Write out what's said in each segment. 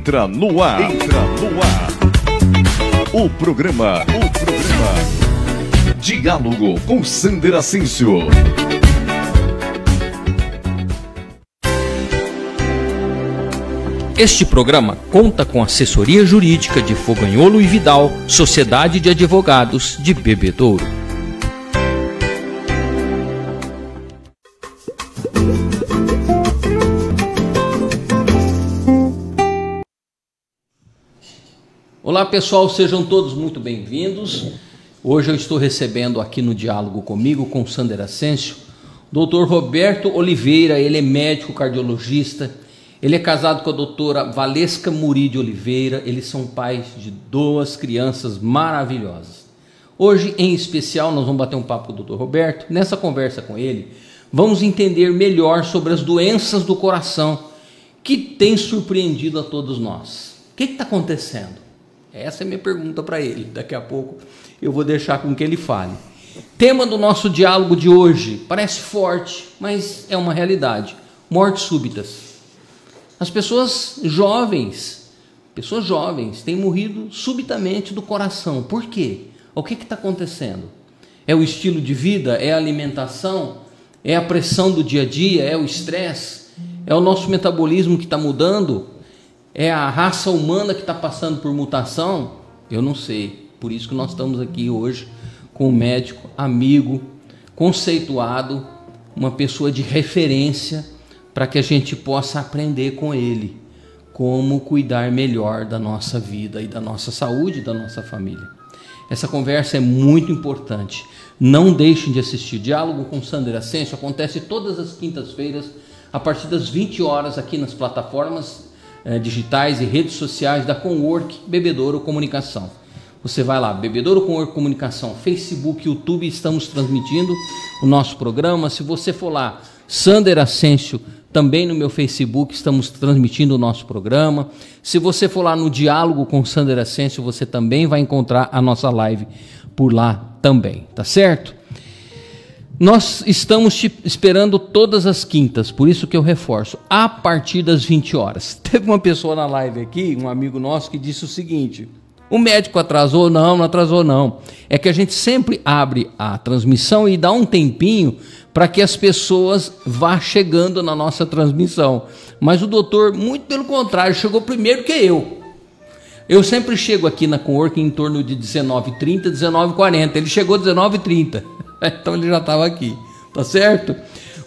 Entra no ar. O programa Diálogo com Sander Ascencio. Este programa conta com assessoria jurídica de Foganholo e Vidal, Sociedade de Advogados de Bebedouro. Olá pessoal, sejam todos muito bem-vindos. Hoje eu estou recebendo aqui no Diálogo comigo, com Sander Ascencio, Dr. Roberto Oliveira. Ele é médico cardiologista. Ele é casado com a doutora Valesca Muri de Oliveira. Eles são pais de 2 crianças maravilhosas. Hoje, em especial, nós vamos bater um papo com o Dr. Roberto. Nessa conversa com ele, vamos entender melhor sobre as doenças do coração que têm surpreendido a todos nós. O que está acontecendo? Essa é a minha pergunta para ele. Daqui a pouco eu vou deixar com que ele fale. Tema do nosso diálogo de hoje, parece forte, mas é uma realidade. Mortes súbitas. As pessoas jovens têm morrido subitamente do coração. Por quê? O que está acontecendo? É o estilo de vida? É a alimentação? É a pressão do dia a dia? É o estresse? É o nosso metabolismo que está mudando? É a raça humana que está passando por mutação? Eu não sei. Por isso que nós estamos aqui hoje com um médico, amigo, conceituado, uma pessoa de referência, para que a gente possa aprender com ele como cuidar melhor da nossa vida e da nossa saúde e da nossa família. Essa conversa é muito importante. Não deixem de assistir. Diálogo com Sander Ascencio acontece todas as quintas-feiras, a partir das 20 horas, aqui nas plataformas digitais e redes sociais da Conwork Bebedouro Comunicação. Você vai lá, Bebedouro Conwork Comunicação, Facebook, YouTube, estamos transmitindo o nosso programa. Se você for lá, Sander Ascencio, também no meu Facebook estamos transmitindo o nosso programa. Se você for lá no Diálogo com Sander Ascencio, você também vai encontrar a nossa live por lá também, tá certo? Nós estamos te esperando todas as quintas, por isso que eu reforço, a partir das 20 horas. Teve uma pessoa na live aqui, um amigo nosso, que disse o seguinte: o médico atrasou? Não atrasou não. É que a gente sempre abre a transmissão e dá um tempinho para que as pessoas vá chegando na nossa transmissão. Mas o doutor, muito pelo contrário, chegou primeiro que eu. Eu sempre chego aqui na Conwork em torno de 19h30, 19h40. Ele chegou 19h30. Então ele já estava aqui, tá certo?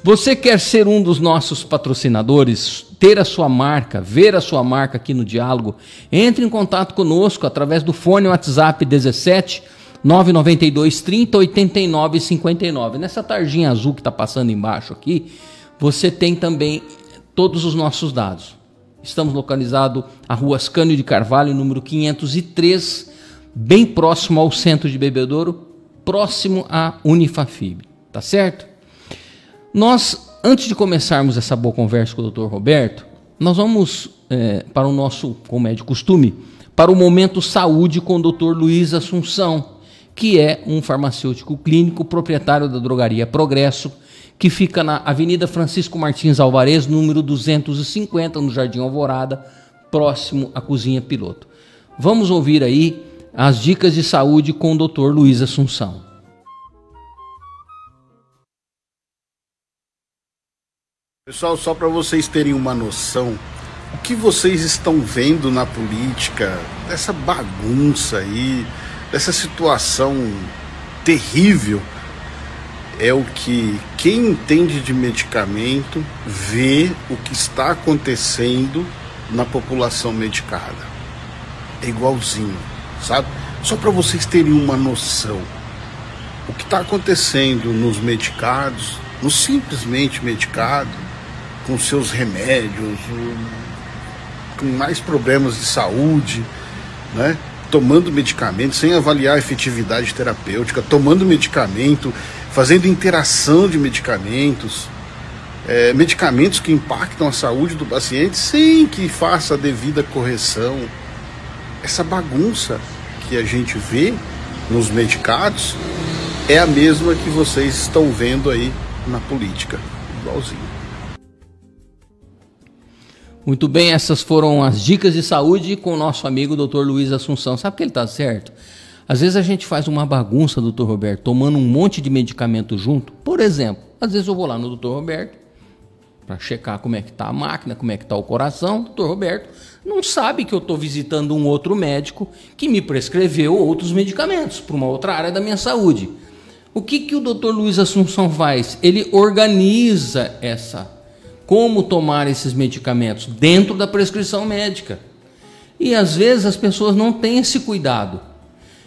Você quer ser um dos nossos patrocinadores, ter a sua marca, ver a sua marca aqui no Diálogo? Entre em contato conosco através do fone WhatsApp 17 992 30 89 59. Nessa tarjinha azul que está passando embaixo aqui, você tem também todos os nossos dados. Estamos localizados à Rua Ascânio de Carvalho, número 503, bem próximo ao centro de Bebedouro, próximo à Unifafib, tá certo? Nós, antes de começarmos essa boa conversa com o Dr. Roberto, nós vamos para o nosso, como é de costume, para o Momento Saúde com o Dr. Luiz Assunção, que é um farmacêutico clínico, proprietário da drogaria Progresso, que fica na Avenida Francisco Martins Alvarez, número 250, no Jardim Alvorada, próximo à Cozinha Piloto. Vamos ouvir aí as dicas de saúde com o Dr. Luiz Assunção. Pessoal, só para vocês terem uma noção, o que vocês estão vendo na política, dessa bagunça aí, dessa situação terrível, é o que quem entende de medicamento vê o que está acontecendo na população medicada. É igualzinho, sabe? Só para vocês terem uma noção, o que está acontecendo nos medicados, no simplesmente medicado, com seus remédios, com mais problemas de saúde, né? Tomando medicamento sem avaliar a efetividade terapêutica, tomando medicamento, fazendo interação de medicamentos, medicamentos que impactam a saúde do paciente sem que faça a devida correção. Essa bagunça que a gente vê nos medicados é a mesma que vocês estão vendo aí na política, igualzinho. Muito bem, essas foram as dicas de saúde com o nosso amigo Dr. Luiz Assunção. Sabe que ele está certo? Às vezes a gente faz uma bagunça, Dr. Roberto, tomando um monte de medicamento junto. Por exemplo, às vezes eu vou lá no Dr. Roberto para checar como é que está a máquina, como é que está o coração. O Dr. Roberto não sabe que eu estou visitando um outro médico que me prescreveu outros medicamentos para uma outra área da minha saúde. O que o Dr. Luiz Assunção faz? Ele organiza como tomar esses medicamentos dentro da prescrição médica. E às vezes as pessoas não têm esse cuidado.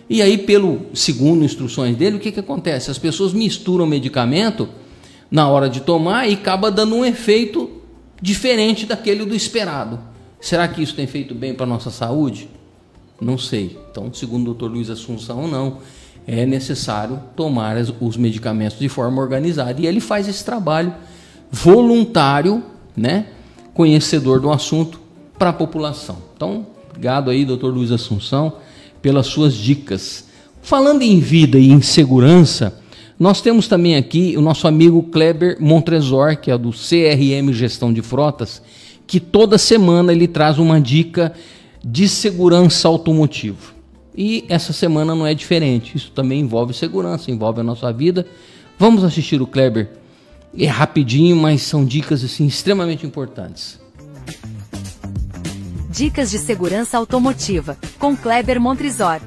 E aí, segundo instruções dele, o que acontece? As pessoas misturam medicamento na hora de tomar e acaba dando um efeito diferente daquele do esperado. Será que isso tem feito bem para a nossa saúde? Não sei. Então, segundo o Dr. Luiz Assunção, não. É necessário tomar os medicamentos de forma organizada. E ele faz esse trabalho voluntário, né, conhecedor do assunto para a população. Então, obrigado aí, Dr. Luiz Assunção, pelas suas dicas. Falando em vida e em segurança, nós temos também aqui o nosso amigo Kleber Montresor, que é do CRM Gestão de Frotas, que toda semana ele traz uma dica de segurança automotiva. E essa semana não é diferente, isso também envolve segurança, envolve a nossa vida. Vamos assistir o Kleber. É rapidinho, mas são dicas assim, extremamente importantes. Dicas de segurança automotiva, com Kleber Montresor.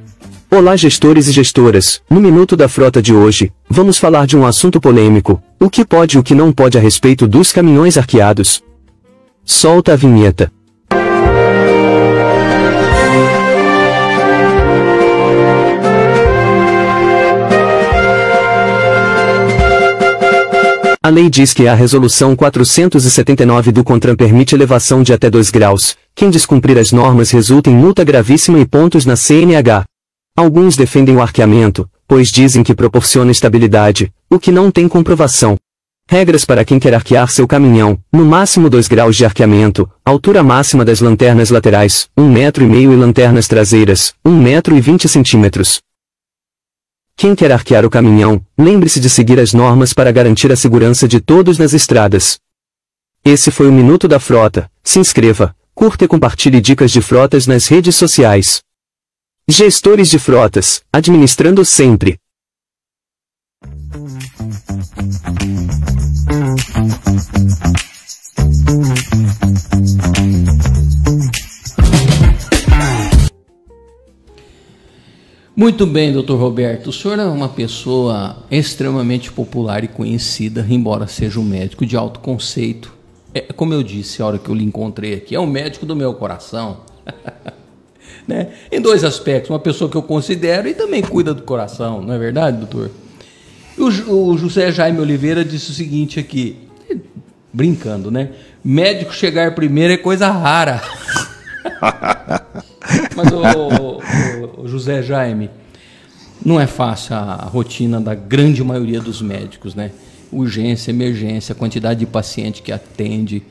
Olá, gestores e gestoras. No Minuto da Frota de hoje, vamos falar de um assunto polêmico: o que pode e o que não pode a respeito dos caminhões arqueados. Solta a vinheta. A lei diz que a Resolução 479 do CONTRAN permite elevação de até 2 graus. Quem descumprir as normas resulta em multa gravíssima e pontos na CNH. Alguns defendem o arqueamento, pois dizem que proporciona estabilidade, o que não tem comprovação. Regras para quem quer arquear seu caminhão: no máximo 2 graus de arqueamento, altura máxima das lanternas laterais, 1,5 metro e lanternas traseiras, 1,20 metro. Quem quer arquear o caminhão, lembre-se de seguir as normas para garantir a segurança de todos nas estradas. Esse foi o Minuto da Frota. Se inscreva, curta e compartilhe dicas de frotas nas redes sociais. Gestores de frotas, administrando sempre. Muito bem, Dr. Roberto. O senhor é uma pessoa extremamente popular e conhecida, embora seja um médico de alto conceito. Como eu disse a hora que eu lhe encontrei aqui, é um médico do meu coração. Né? Em 2 aspectos: uma pessoa que eu considero e também cuida do coração, não é verdade, doutor? O José Jaime Oliveira disse o seguinte aqui, brincando, né? Médico chegar primeiro é coisa rara. Mas o José Jaime, não é fácil a rotina da grande maioria dos médicos, né? Urgência, emergência, quantidade de paciente que atende.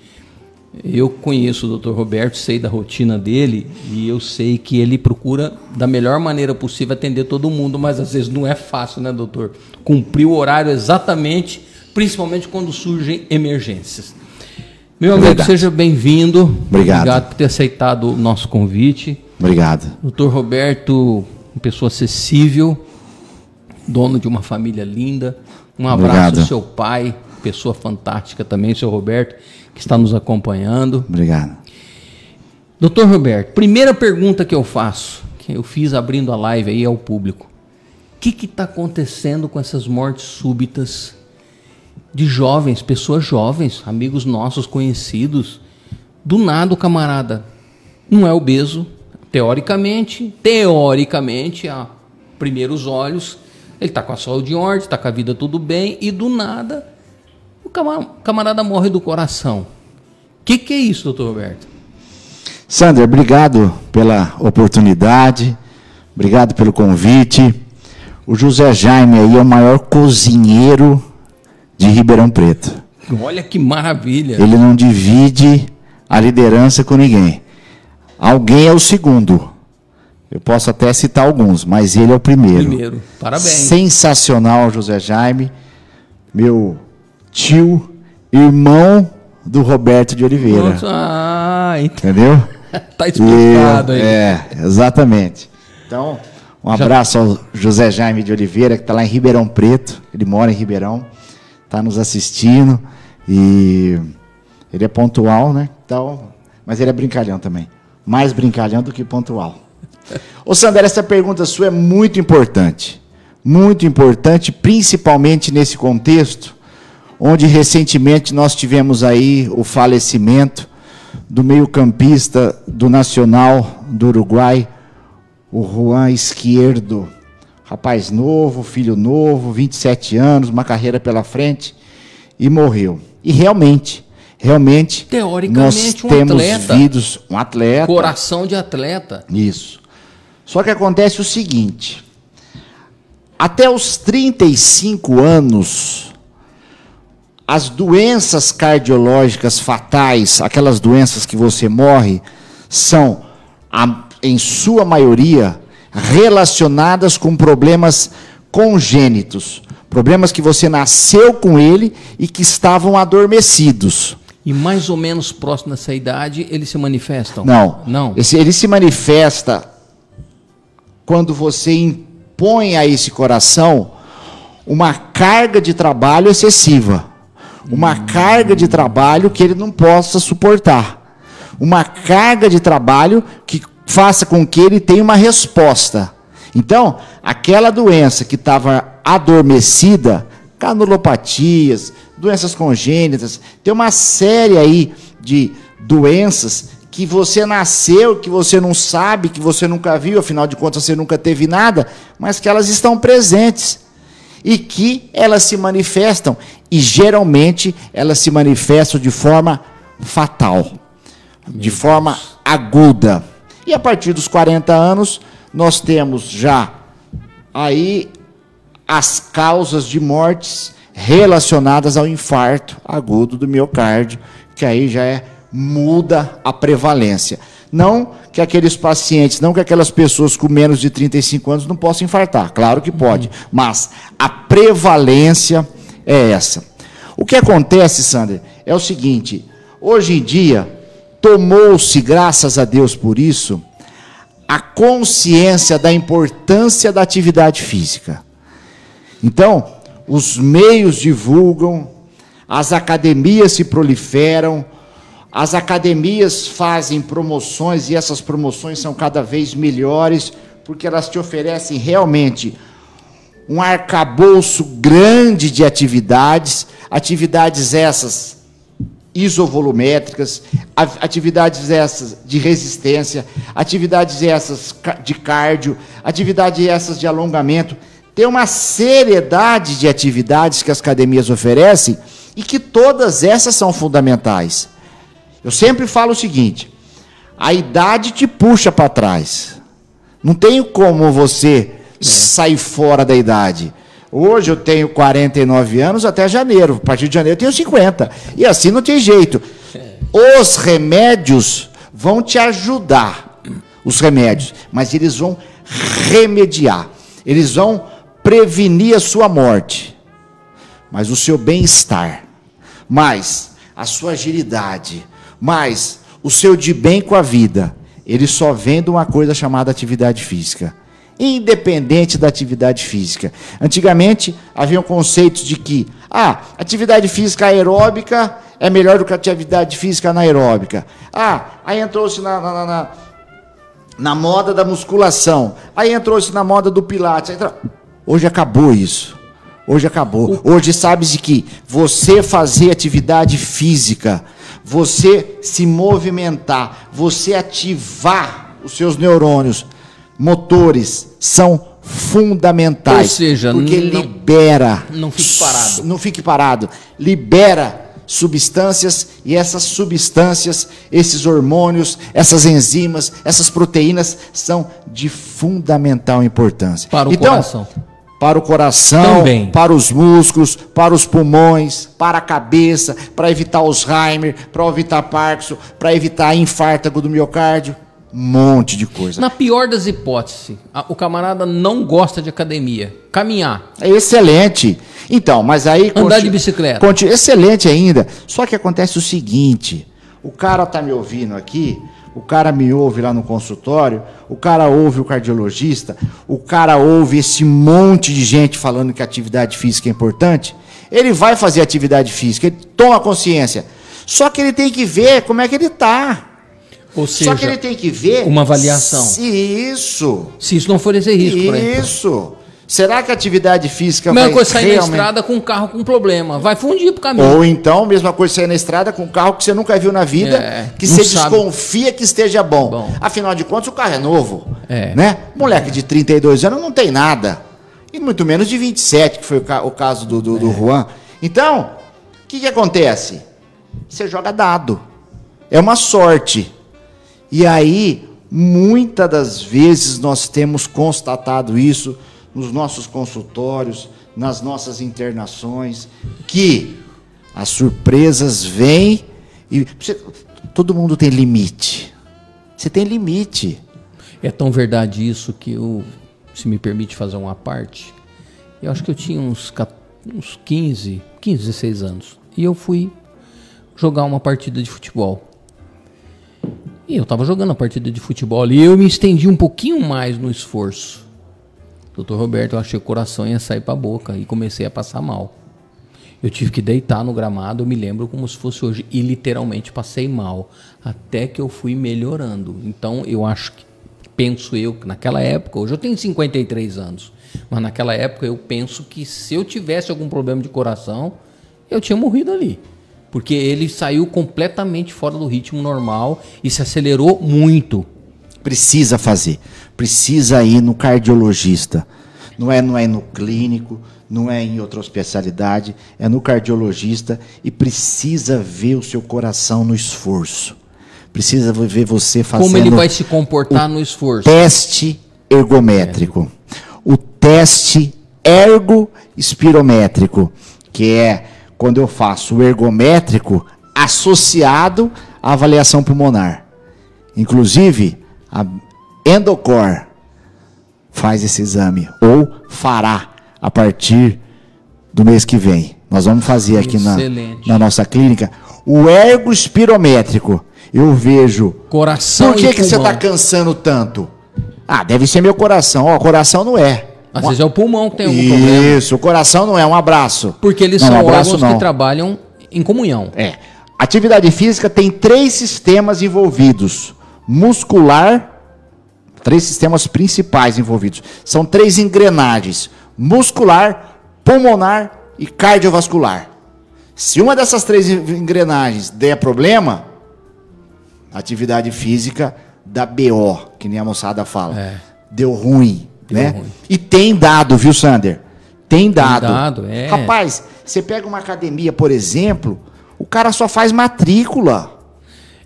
Eu conheço o Dr. Roberto, sei da rotina dele e eu sei que ele procura da melhor maneira possível atender todo mundo, mas às vezes não é fácil, né, doutor? Cumprir o horário exatamente, principalmente quando surgem emergências. Meu amigo, seja bem-vindo. Obrigado. Obrigado por ter aceitado o nosso convite. Obrigado. Dr. Roberto, uma pessoa acessível, dono de uma família linda. Um abraço ao seu pai, pessoa fantástica também, seu Roberto, que está nos acompanhando. Obrigado. Dr. Roberto, primeira pergunta que eu faço, que eu fiz abrindo a live aí ao público: o que está acontecendo com essas mortes súbitas de jovens, pessoas jovens, amigos nossos, conhecidos? Do nada o camarada não é obeso, teoricamente, a primeiros olhos, ele está com a saúde em ordem, está com a vida tudo bem, e do nada o camarada morre do coração. O que é isso, doutor Roberto? Sander, obrigado pela oportunidade, obrigado pelo convite. O José Jaime aí é o maior cozinheiro de Ribeirão Preto. Olha que maravilha. Ele não divide a liderança com ninguém. Alguém é o segundo. Eu posso até citar alguns, mas ele é o primeiro. Parabéns. Sensacional, José Jaime. Meu tio, irmão do Roberto de Oliveira. Entendeu? Tá explicado aí. Exatamente. Então, um abraço ao José Jaime de Oliveira, que está lá em Ribeirão Preto. Ele mora em Ribeirão, está nos assistindo. E ele é pontual, né? Então, mas ele é brincalhão também. Mais brincalhão do que pontual. Ô Sandra, essa pergunta sua é muito importante. Muito importante, principalmente nesse contexto, onde recentemente nós tivemos aí o falecimento do meio-campista do Nacional do Uruguai, o Juan Izquierdo. Rapaz novo, filho novo, 27 anos, uma carreira pela frente, e morreu. E realmente, teoricamente, nós temos vidos, um atleta. Coração de atleta. Isso. Só que acontece o seguinte, até os 35 anos, as doenças cardiológicas fatais, aquelas doenças que você morre, são, em sua maioria, relacionadas com problemas congênitos. Problemas que você nasceu com ele e que estavam adormecidos. E mais ou menos próximo dessa idade, eles se manifestam? Não. Ele se manifesta quando você impõe a esse coração uma carga de trabalho excessiva. Uma carga de trabalho que ele não possa suportar. Uma carga de trabalho que faça com que ele tenha uma resposta. Então, aquela doença que estava adormecida, canulopatias, doenças congênitas, tem uma série aí de doenças que você nasceu, que você não sabe, que você nunca viu, afinal de contas você nunca teve nada, mas que elas estão presentes e que elas se manifestam, e geralmente elas se manifestam de forma fatal, de forma aguda. E a partir dos 40 anos, nós temos já aí as causas de mortes relacionadas ao infarto agudo do miocárdio, que aí já muda a prevalência. Não que aqueles pacientes, não que aquelas pessoas com menos de 35 anos não possam infartar, claro que pode, mas a prevalência é essa. O que acontece, Sandra, é o seguinte, hoje em dia, tomou-se, graças a Deus por isso, a consciência da importância da atividade física. Então, os meios divulgam, as academias se proliferam, as academias fazem promoções, e essas promoções são cada vez melhores, porque elas te oferecem realmente um arcabouço grande de atividades, atividades essas isovolumétricas, atividades essas de resistência, atividades essas de cardio, atividades essas de alongamento. Tem uma seriedade de atividades que as academias oferecem e que todas essas são fundamentais. Eu sempre falo o seguinte, a idade te puxa para trás. Não tem como você sair fora da idade. Hoje eu tenho 49 anos até janeiro. A partir de janeiro eu tenho 50. E assim não tem jeito. Os remédios vão te ajudar. Os remédios. Mas eles vão remediar. Eles vão prevenir a sua morte. Mas o seu bem-estar. Mais a sua agilidade. Mais o seu de bem com a vida. Eles só vêm de uma coisa chamada atividade física. Independente da atividade física. Antigamente, haviam conceitos de que atividade física aeróbica é melhor do que atividade física anaeróbica. Aí entrou-se na moda da musculação. Aí entrou-se na moda do pilates. Hoje acabou isso. Hoje acabou. Hoje sabe-se que você fazer atividade física, você se movimentar, você ativar os seus neurônios, motores, são fundamentais. Ou seja, porque libera. Não fique parado. Não fique parado. Libera substâncias, e essas substâncias, esses hormônios, essas enzimas, essas proteínas são de fundamental importância. Para o coração. Para o coração, também. Para os músculos, para os pulmões, para a cabeça, para evitar Alzheimer, para evitar Parkinson, para evitar infarto do miocárdio. Um monte de coisa. Na pior das hipóteses, o camarada não gosta de academia. Caminhar. É excelente. Então, mas aí... Andar de bicicleta. Excelente ainda. Só que acontece o seguinte, o cara tá me ouvindo aqui, o cara me ouve lá no consultório, o cara ouve o cardiologista, o cara ouve esse monte de gente falando que a atividade física é importante, ele vai fazer atividade física, ele toma consciência. Só que ele tem que ver como é que ele tá. Ou seja, só que ele tem que ver... uma avaliação. Isso. Se isso não for esse risco, por exemplo. Isso. Será que a atividade física mesma vai coisa sair realmente... na estrada com um carro com problema. Vai fundir pro caminho. Ou então, mesma coisa sair na estrada com um carro que você nunca viu na vida, que você desconfia que esteja bom. Afinal de contas, o carro é novo. Né? Moleque de 32 anos não tem nada. E muito menos de 27, que foi o caso do Juan. Então, o que acontece? Você joga dado. É uma sorte. E aí, muitas das vezes nós temos constatado isso nos nossos consultórios, nas nossas internações, que as surpresas vêm e todo mundo tem limite. Você tem limite. É tão verdade isso que eu, se me permite fazer uma parte, eu acho que eu tinha uns 15, 16 anos. E eu fui jogar uma partida de futebol. E eu estava jogando a partida de futebol ali e eu me estendi um pouquinho mais no esforço. Doutor Roberto, eu achei que o coração ia sair para a boca e comecei a passar mal. Eu tive que deitar no gramado, eu me lembro como se fosse hoje, e literalmente passei mal, até que eu fui melhorando. Então eu acho que, penso eu, que naquela época, hoje eu tenho 53 anos, mas naquela época eu penso que se eu tivesse algum problema de coração, eu tinha morrido ali. Porque ele saiu completamente fora do ritmo normal e se acelerou muito. Precisa fazer. Precisa ir no cardiologista. Não é no clínico, não é em outra especialidade, é no cardiologista e precisa ver o seu coração no esforço. Precisa ver você fazendo... Como ele vai se comportar no esforço. Teste ergométrico. O teste ergospirométrico, que é... quando eu faço o ergométrico associado à avaliação pulmonar. Inclusive, a Endocor faz esse exame, ou fará a partir do mês que vem. Nós vamos fazer aqui na nossa clínica o ergospirométrico. Eu vejo... Coração. Por que você está cansando tanto? Ah, deve ser meu coração. Ó, coração não é. Às vezes é o pulmão que tem algum problema. Isso, o coração não é. Um abraço. Porque eles são órgãos que trabalham em comunhão. Atividade física tem 3 sistemas envolvidos. Muscular, 3 sistemas principais envolvidos. São 3 engrenagens. Muscular, pulmonar e cardiovascular. Se uma dessas 3 engrenagens der problema, a atividade física dá BO, que nem a moçada fala. Deu ruim. Né? E tem dado, viu, Sander? Tem dado. Rapaz, você pega uma academia, por exemplo, o cara só faz matrícula.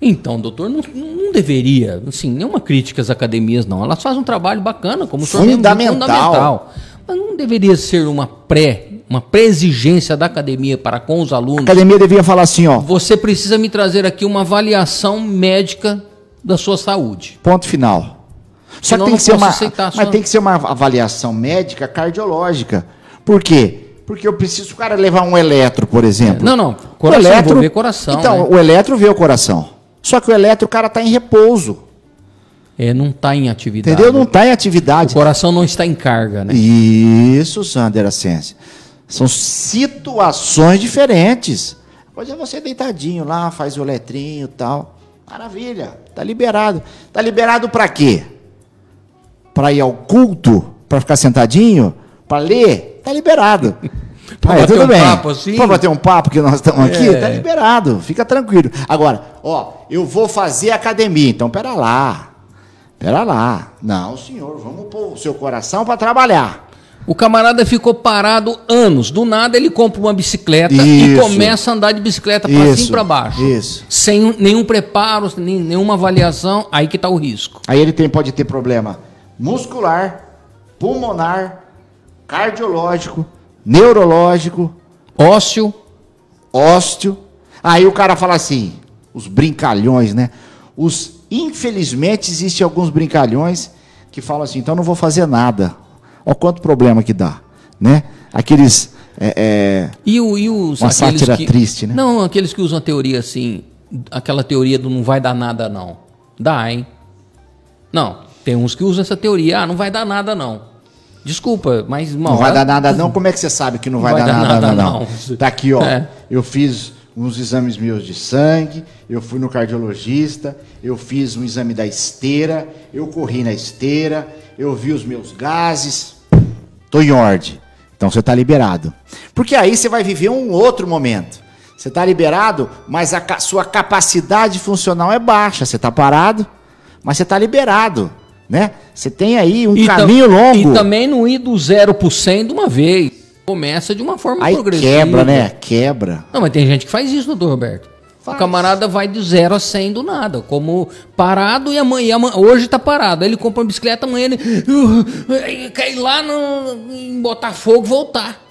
Então, doutor, não deveria, assim, nenhuma crítica às academias, não. Elas fazem um trabalho bacana, como o senhor mesmo disse, fundamental. Mas não deveria ser uma pré-exigência da academia para com os alunos. A academia devia falar assim, ó. Você precisa me trazer aqui uma avaliação médica da sua saúde. Ponto final. Só que tem que ser uma avaliação médica cardiológica. Por quê? Porque eu preciso o cara levar um eletro, por exemplo. Coração, vou ver coração. Então, né? O eletro vê o coração. Só que o eletro, o cara está em repouso. Não está em atividade. Entendeu? Não está em atividade. O coração não está em carga, né? Isso, Sander Ascensi. São situações diferentes. Hoje é você deitadinho lá, faz o eletrinho e tal. Maravilha, tá liberado. Tá liberado para quê? Para ir ao culto? Para ficar sentadinho? Para ler? Tá liberado. Para bater um papo assim? Para bater um papo que nós estamos aqui, tá liberado. Fica tranquilo. Agora, eu vou fazer academia. Então, pera lá. Não, senhor, vamos pôr o seu coração para trabalhar. O camarada ficou parado anos. Do nada ele compra uma bicicleta e começa a andar de bicicleta para cima e para baixo. Sem nenhum preparo, nenhuma avaliação. Aí que está o risco. Aí ele pode ter problema muscular, pulmonar, cardiológico, neurológico, ósseo. Aí o cara fala assim, os brincalhões, né? Os Infelizmente, existem alguns brincalhões que falam assim, então não vou fazer nada. Olha quanto problema que dá, né? Aqueles... uma sátira triste, né? Não, aqueles que usam a teoria assim, aquela teoria do não vai dar nada não. Dá, hein? Não, tem uns que usam essa teoria, não vai dar nada não. Desculpa, mas... Não vai dar nada não? Como é que você sabe que não vai dar nada não? Tá aqui, ó, eu fiz uns exames meus de sangue, eu fui no cardiologista, eu fiz um exame da esteira, eu corri na esteira, eu vi os meus gases, tô em ordem. Então você está liberado. Porque aí você vai viver um outro momento. Você está liberado, mas a sua capacidade funcional é baixa. Você está parado, mas você está liberado. Né? Você tem aí um caminho longo. E também não ir do 0 para o 100 de uma vez. Começa de uma forma progressiva. Aí quebra, né? Quebra. Não, mas tem gente que faz isso, doutor Roberto. O camarada vai de 0 a 100 do nada, como parado e amanhã hoje tá parado. Aí ele compra uma bicicleta, amanhã ele quer ir lá em Botafogo voltar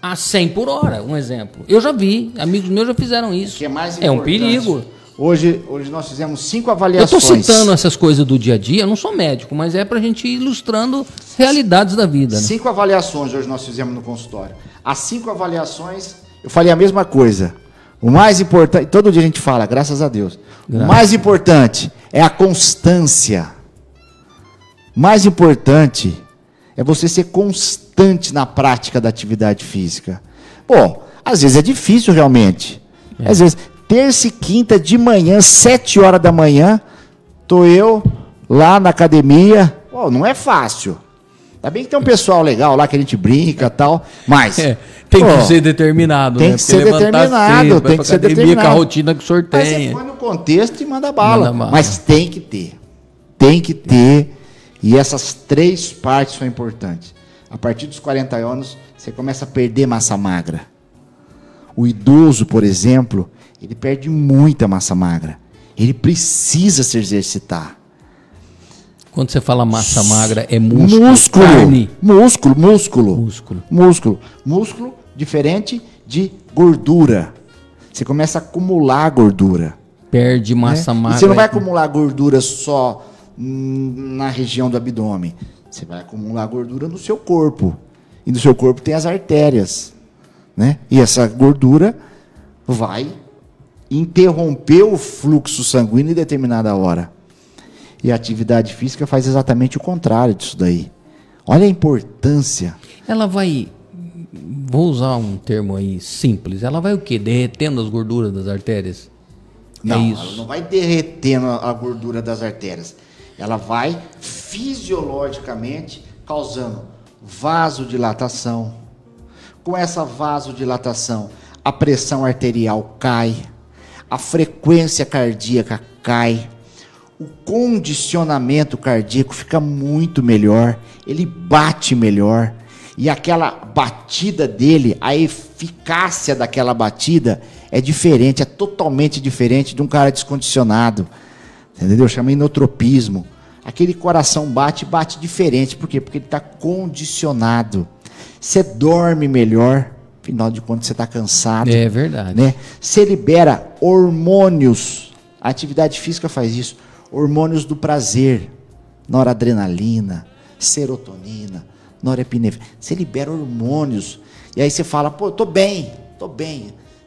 a 100 por hora, um exemplo. Eu já vi, amigos meus já fizeram isso. Que é mais um perigo. Hoje nós fizemos 5 avaliações. Eu tô citando essas coisas do dia a dia, eu não sou médico, mas é pra gente ir ilustrando realidades da vida. Né? 5 avaliações hoje nós fizemos no consultório. As 5 avaliações, eu falei a mesma coisa. O mais importante, todo dia a gente fala, graças a Deus. O mais importante é a constância. O mais importante é você ser constante na prática da atividade física. Bom, às vezes é difícil realmente. Às vezes, terça e quinta de manhã, 7 horas da manhã, tô eu lá na academia. Pô, não é fácil. Ainda bem que tem um pessoal legal lá que a gente brinca e tal, mas... tem que ser determinado, tem né? que ser determinado, tem que ser determinado. Com a rotina que o senhor tem. Mas você põe no contexto e manda bala. Mas tem que ter. Tem que ter. E essas 3 partes são importantes. A partir dos 40 anos, você começa a perder massa magra. O idoso, por exemplo, ele perde muita massa magra. Ele precisa se exercitar. Quando você fala massa magra, é músculo, carne? Músculo. Músculo Diferente de gordura. Você começa a acumular gordura. Perde massa magra. E você não vai acumular gordura só na região do abdômen. Você vai acumular gordura no seu corpo. E no seu corpo tem as artérias. Né? E essa gordura vai interromper o fluxo sanguíneo em determinada hora. E a atividade física faz exatamente o contrário disso daí. Olha a importância. Ela vai, vou usar um termo aí simples, ela vai o quê? Derretendo as gorduras das artérias? Não, ela não vai derretendo a gordura das artérias. Ela vai fisiologicamente causando vasodilatação. Com essa vasodilatação, a pressão arterial cai, a frequência cardíaca cai, o condicionamento cardíaco fica muito melhor, ele bate melhor, e aquela batida dele, a eficácia daquela batida é diferente, é totalmente diferente de um cara descondicionado, entendeu? Chama inotropismo. Aquele coração bate diferente, por quê? Porque ele está condicionado. Você dorme melhor, afinal de contas você está cansado. É verdade. Né? Você libera hormônios, a atividade física faz isso, hormônios do prazer, noradrenalina, serotonina, norepinefrina. Você libera hormônios. E aí você fala, pô, tô bem,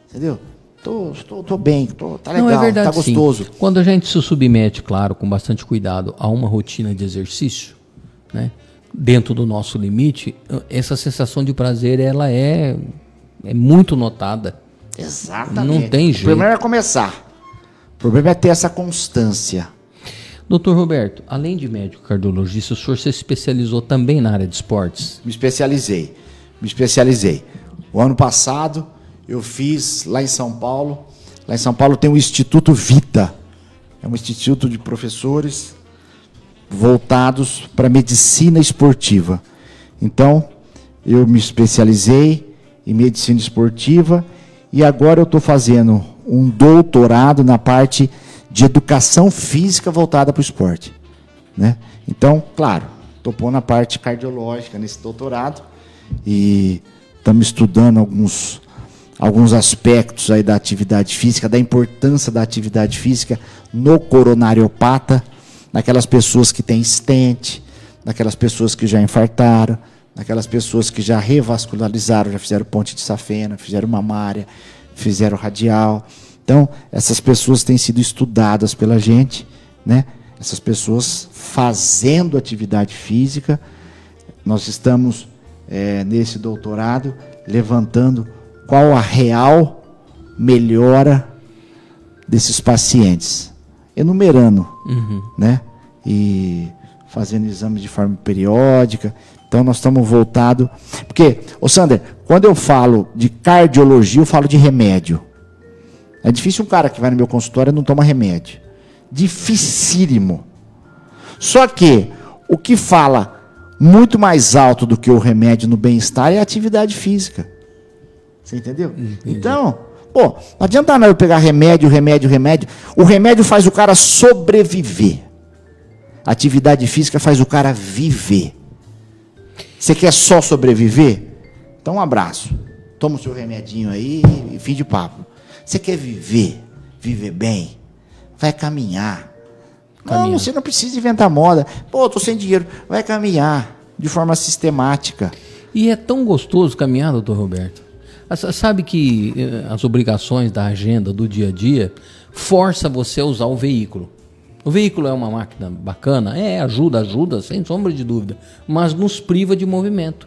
entendeu? Tô bem, tá legal, não, é verdade, tá gostoso. Sim. Quando a gente se submete, claro, com bastante cuidado, a uma rotina de exercício, né, dentro do nosso limite, essa sensação de prazer, ela é muito notada. Exatamente. Não tem jeito. O problema é começar. O problema é ter essa constância. Doutor Roberto, além de médico cardiologista, o senhor se especializou também na área de esportes? Me especializei. O ano passado eu fiz lá em São Paulo. Lá em São Paulo tem o Instituto Vita. É um instituto de professores voltados para medicina esportiva. Então, eu me especializei em medicina esportiva e agora eu estou fazendo um doutorado na parte de educação física voltada para o esporte, né? Então, claro, estou pondo a parte cardiológica nesse doutorado e estamos estudando alguns aspectos aí da atividade física, da importância da atividade física no coronariopata, naquelas pessoas que têm stent, naquelas pessoas que já infartaram, naquelas pessoas que já revascularizaram, já fizeram ponte de safena, fizeram mamária, fizeram radial. Então, essas pessoas têm sido estudadas pela gente, né? Essas pessoas fazendo atividade física. Nós estamos, nesse doutorado, levantando qual a real melhora desses pacientes, enumerando, né? E fazendo exames de forma periódica. Então nós estamos voltados, porque, ô Sander, quando eu falo de cardiologia, eu falo de remédio. É difícil um cara que vai no meu consultório e não toma remédio. Dificílimo. Só que o que fala muito mais alto do que o remédio no bem-estar é a atividade física. Você entendeu? Entendi. Então, pô, não adianta nada eu pegar remédio. O remédio faz o cara sobreviver. A atividade física faz o cara viver. Você quer só sobreviver? Então um abraço. Toma o seu remedinho aí e fim de papo. Você quer viver bem? Vai caminhar. Não, você não precisa inventar moda. Pô, tô sem dinheiro. Vai caminhar de forma sistemática. E é tão gostoso caminhar, doutor Roberto. Sabe que as obrigações da agenda do dia a dia força você a usar o veículo. O veículo é uma máquina bacana? Ajuda, sem sombra de dúvida. Mas nos priva de movimento.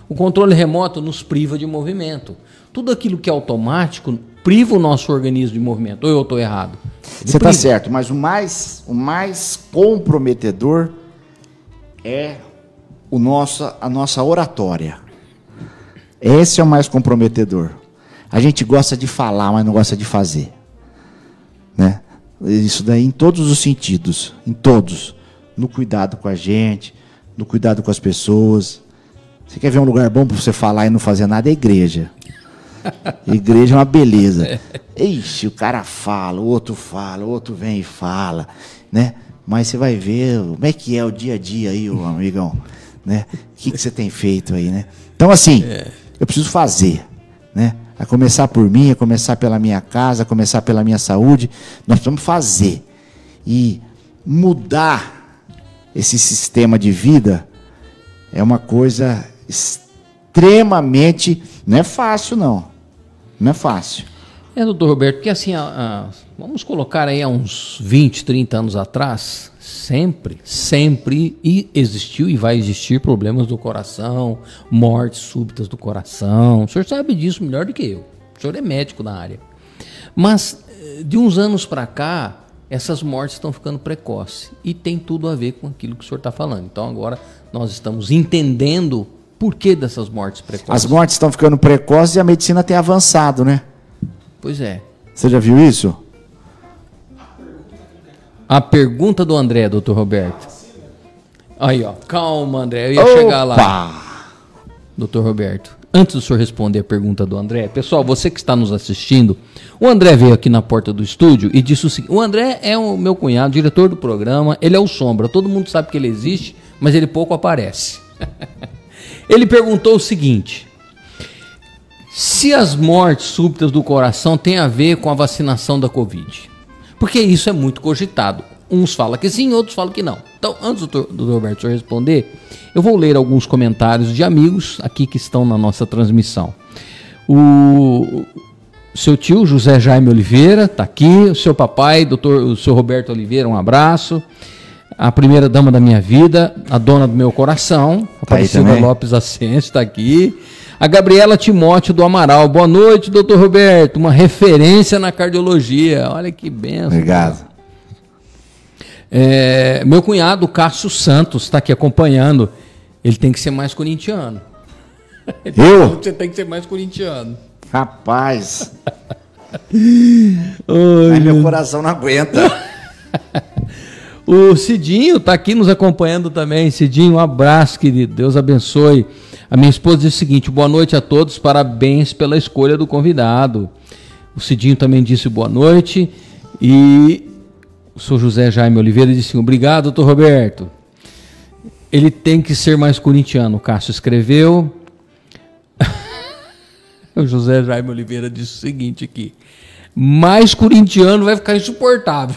O controle remoto nos priva de movimento. Tudo aquilo que é automático priva o nosso organismo de movimento. Ou eu estou errado? Você está certo, mas o mais comprometedor é a nossa oratória. Esse é o mais comprometedor. A gente gosta de falar, mas não gosta de fazer. Né? Isso daí em todos os sentidos, em todos. No cuidado com a gente, no cuidado com as pessoas. Você quer ver um lugar bom para você falar e não fazer nada? É a igreja. Igreja é uma beleza. Ixi, o cara fala, o outro vem e fala, né? Mas você vai ver como é que é o dia a dia aí, ô amigão, né? O que você tem feito aí, né? Então, assim, eu preciso fazer, né? A começar por mim, a começar pela minha casa, a começar pela minha saúde. Nós precisamos fazer. E mudar esse sistema de vida é uma coisa extremamente... Não é fácil, não. Não é fácil. Doutor Roberto, porque assim, vamos colocar aí há uns 20, 30 anos atrás, sempre existiu e vai existir problemas do coração, mortes súbitas do coração. O senhor sabe disso melhor do que eu. O senhor é médico na área. Mas, de uns anos para cá, essas mortes estão ficando precoces. E tem tudo a ver com aquilo que o senhor está falando. Então, agora, nós estamos entendendo por que dessas mortes precoces. As mortes estão ficando precoces e a medicina tem avançado, né? Pois é. Você já viu isso? A pergunta do André, doutor Roberto. Aí, ó. Calma, André. Eu ia chegar lá. Doutor Roberto, antes do senhor responder a pergunta do André, pessoal, você que está nos assistindo, o André veio aqui na porta do estúdio e disse o seguinte: o André é o meu cunhado, diretor do programa, ele é o Sombra. Todo mundo sabe que ele existe, mas ele pouco aparece. Ele perguntou o seguinte: se as mortes súbitas do coração têm a ver com a vacinação da Covid? Porque isso é muito cogitado. Uns falam que sim, outros falam que não. Então, antes do Roberto responder, eu vou ler alguns comentários de amigos aqui que estão na nossa transmissão. O seu tio, José Jaime Oliveira, está aqui. O seu papai, o seu Roberto Oliveira, um abraço. A primeira dama da minha vida, a dona do meu coração, Aparecida Lopes Ascenso, está aqui. A Gabriela Timóteo do Amaral. Boa noite, doutor Roberto. Uma referência na cardiologia. Olha que benção. Obrigado. Meu cunhado, Cássio Santos, está aqui acompanhando. Ele tem que ser mais corintiano. Você tem que ser mais corintiano. Rapaz. Meu coração não aguenta. O Cidinho está aqui nos acompanhando também. Cidinho, um abraço, querido. Deus abençoe. A minha esposa diz o seguinte: boa noite a todos, parabéns pela escolha do convidado. O Cidinho também disse boa noite. E o senhor José Jaime Oliveira disse assim: obrigado, doutor Roberto. Ele tem que ser mais corintiano, o Cássio escreveu. O José Jaime Oliveira disse o seguinte aqui: mais corintiano vai ficar insuportável.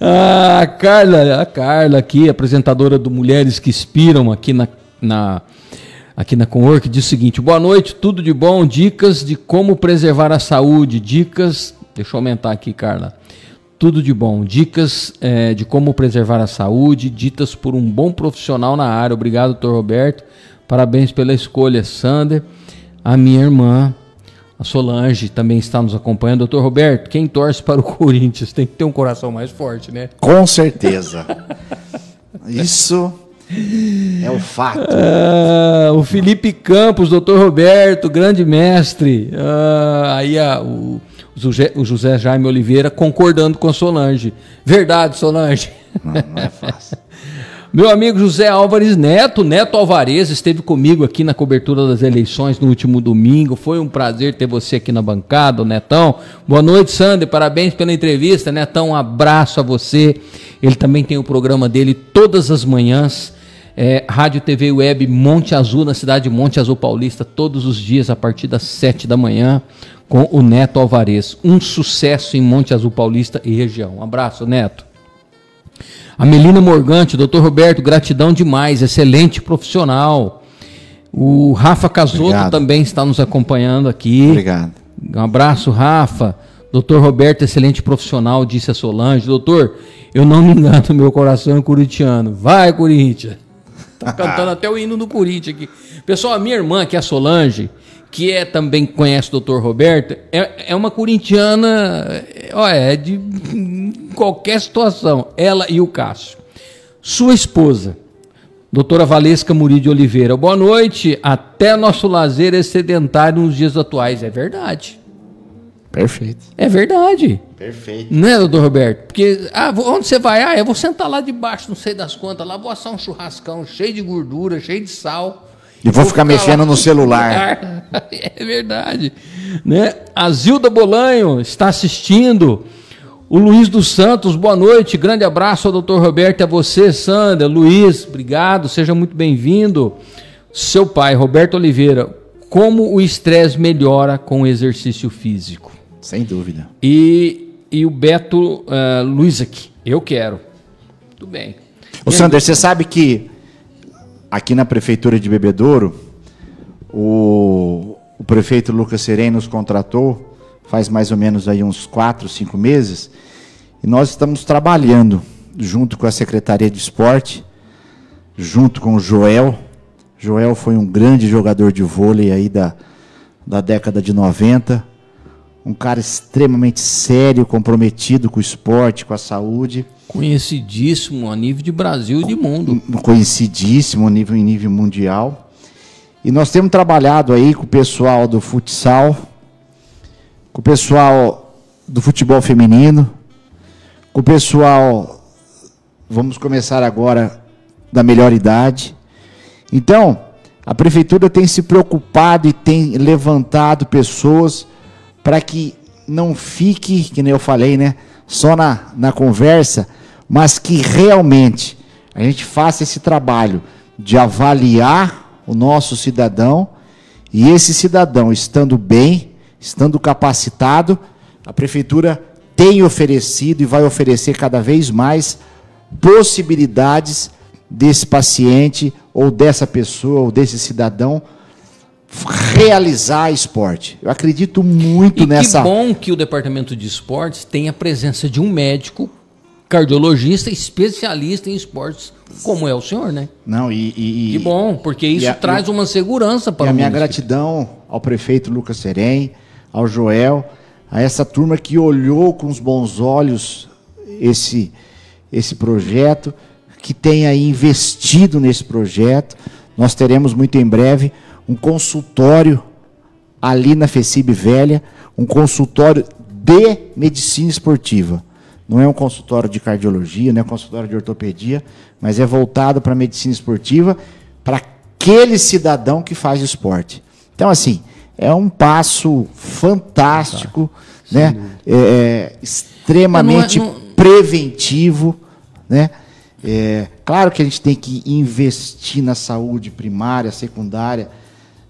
A Carla aqui, apresentadora do Mulheres que Inspiram aqui na Conwork, diz o seguinte: boa noite, tudo de bom, dicas de como preservar a saúde, deixa eu aumentar aqui, Carla, tudo de bom, dicas de como preservar a saúde, ditas por um bom profissional na área. Obrigado, doutor Roberto, parabéns pela escolha. Sander, a minha irmã, a Solange, também está nos acompanhando. Doutor Roberto, quem torce para o Corinthians tem que ter um coração mais forte, né? Com certeza. Isso é o fato. O Felipe Campos, doutor Roberto, grande mestre. O José Jaime Oliveira concordando com a Solange. Verdade, Solange. Não é fácil. Meu amigo José Álvares Neto Alvarez, esteve comigo aqui na cobertura das eleições no último domingo. Foi um prazer ter você aqui na bancada, Netão. Boa noite, Sander. Parabéns pela entrevista, Netão. Um abraço a você. Ele também tem o programa dele todas as manhãs. Rádio TV Web Monte Azul, na cidade de Monte Azul Paulista, todos os dias a partir das 7 da manhã, com o Neto Alvarez. Um sucesso em Monte Azul Paulista e região. Um abraço, Neto. A Melina Morgante, doutor Roberto, gratidão demais, excelente profissional. O Rafa Casoto também está nos acompanhando aqui. Obrigado. Um abraço, Rafa. Doutor Roberto, excelente profissional, disse a Solange. Doutor, eu não me engano, meu coração é corintiano. Vai, Corinthians. Tá cantando até o hino do Corinthians aqui. Pessoal, a minha irmã, que é a Solange, que também conhece o doutor Roberto, é uma corintiana, de qualquer situação, ela e o Cássio. Sua esposa, doutora Valesca Muri de Oliveira, boa noite, até nosso lazer é sedentário nos dias atuais. É verdade. Perfeito. É verdade. Perfeito. Não é, doutor Roberto? Porque, onde você vai? Eu vou sentar lá debaixo, não sei das quantas, lá vou assar um churrascão cheio de gordura, cheio de sal. E vou ficar mexendo lá no celular. É verdade. Né? A Zilda Bolanho está assistindo. O Luiz dos Santos, boa noite. Grande abraço ao doutor Roberto e a você, Sandra. Luiz, obrigado. Seja muito bem-vindo. Seu pai, Roberto Oliveira, como o estresse melhora com o exercício físico? Sem dúvida. E o Beto Luizak, eu quero. Muito bem. Ô, Sander, você sabe que aqui na Prefeitura de Bebedouro, o prefeito Lucas Sereno nos contratou faz mais ou menos aí uns 4, 5 meses, e nós estamos trabalhando junto com a Secretaria de Esporte, junto com o Joel. Joel foi um grande jogador de vôlei aí da década de 90, um cara extremamente sério, comprometido com o esporte, com a saúde. Conhecidíssimo a nível de Brasil e de mundo. Conhecidíssimo em nível mundial. E nós temos trabalhado aí com o pessoal do futsal, com o pessoal do futebol feminino, com o pessoal, vamos começar agora, da melhor idade. Então, a Prefeitura tem se preocupado e tem levantado pessoas para que não fique, que nem eu falei, né, só na conversa, mas que realmente a gente faça esse trabalho de avaliar o nosso cidadão, e esse cidadão estando bem, estando capacitado, a Prefeitura tem oferecido e vai oferecer cada vez mais possibilidades desse paciente ou dessa pessoa ou desse cidadão realizar esporte. Eu acredito muito nessa... Que bom que o Departamento de Esportes tem a presença de um médico cardiologista especialista em esportes, como é o senhor, né? Não, que bom, porque isso traz uma segurança para o município. A minha gratidão ao prefeito Lucas Serem, ao Joel, a essa turma que olhou com os bons olhos esse projeto, que tem aí investido nesse projeto. Nós teremos muito em breve um consultório ali na FECIB Velha, um consultório de medicina esportiva. Não é um consultório de cardiologia, não é um consultório de ortopedia, mas é voltado para a medicina esportiva, para aquele cidadão que faz esporte. Então, assim, é um passo fantástico, né? Extremamente preventivo, né? Claro que a gente tem que investir na saúde primária, secundária,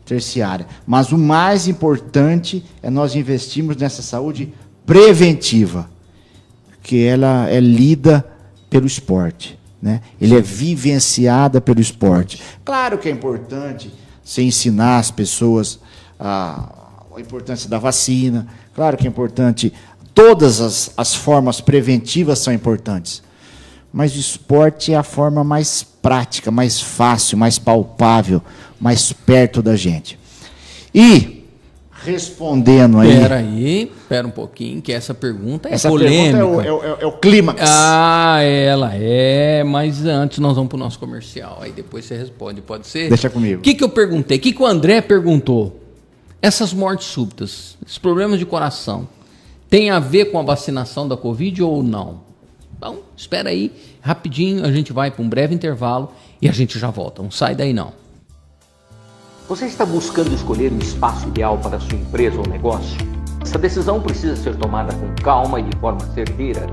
terciária, mas o mais importante é nós investirmos nessa saúde preventiva, que ela é lida pelo esporte, né? Ele é vivenciada pelo esporte. Claro que é importante você ensinar as pessoas a importância da vacina, claro que é importante, todas as formas preventivas são importantes, mas o esporte é a forma mais prática, mais fácil, mais palpável, mais perto da gente. E, respondendo aí... Espera um pouquinho, que essa pergunta é essa polêmica. Pergunta é o clímax. Ela é, mas antes nós vamos para o nosso comercial, aí depois você responde, pode ser? Deixa comigo. O que eu perguntei? O que o André perguntou? Essas mortes súbitas, esses problemas de coração, tem a ver com a vacinação da Covid ou não? Então, espera aí, rapidinho, a gente vai para um breve intervalo e a gente já volta. Não sai daí não. Você está buscando escolher o espaço ideal para a sua empresa ou negócio? Essa decisão precisa ser tomada com calma e de forma certeira.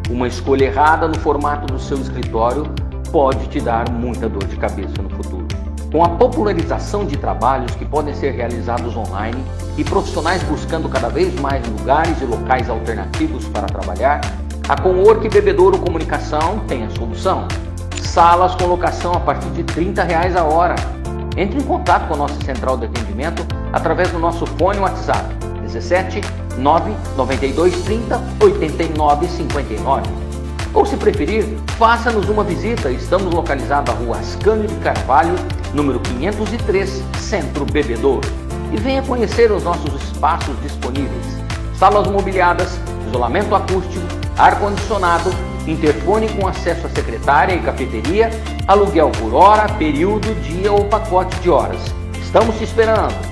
Uma escolha errada no formato do seu escritório pode te dar muita dor de cabeça no futuro. Com a popularização de trabalhos que podem ser realizados online e profissionais buscando cada vez mais lugares e locais alternativos para trabalhar, a Cowork Bebedouro Comunicação tem a solução. Salas com locação a partir de R$30 a hora. Entre em contato com a nossa central de atendimento através do nosso fone WhatsApp 17 992 30 89 59. Ou se preferir, faça-nos uma visita. Estamos localizados na rua Ascânio de Carvalho, número 503, Centro Bebedouro. E venha conhecer os nossos espaços disponíveis. Salas mobiliadas, isolamento acústico, ar-condicionado, interfone com acesso à secretária e cafeteria, aluguel por hora, período, dia ou pacote de horas. Estamos te esperando!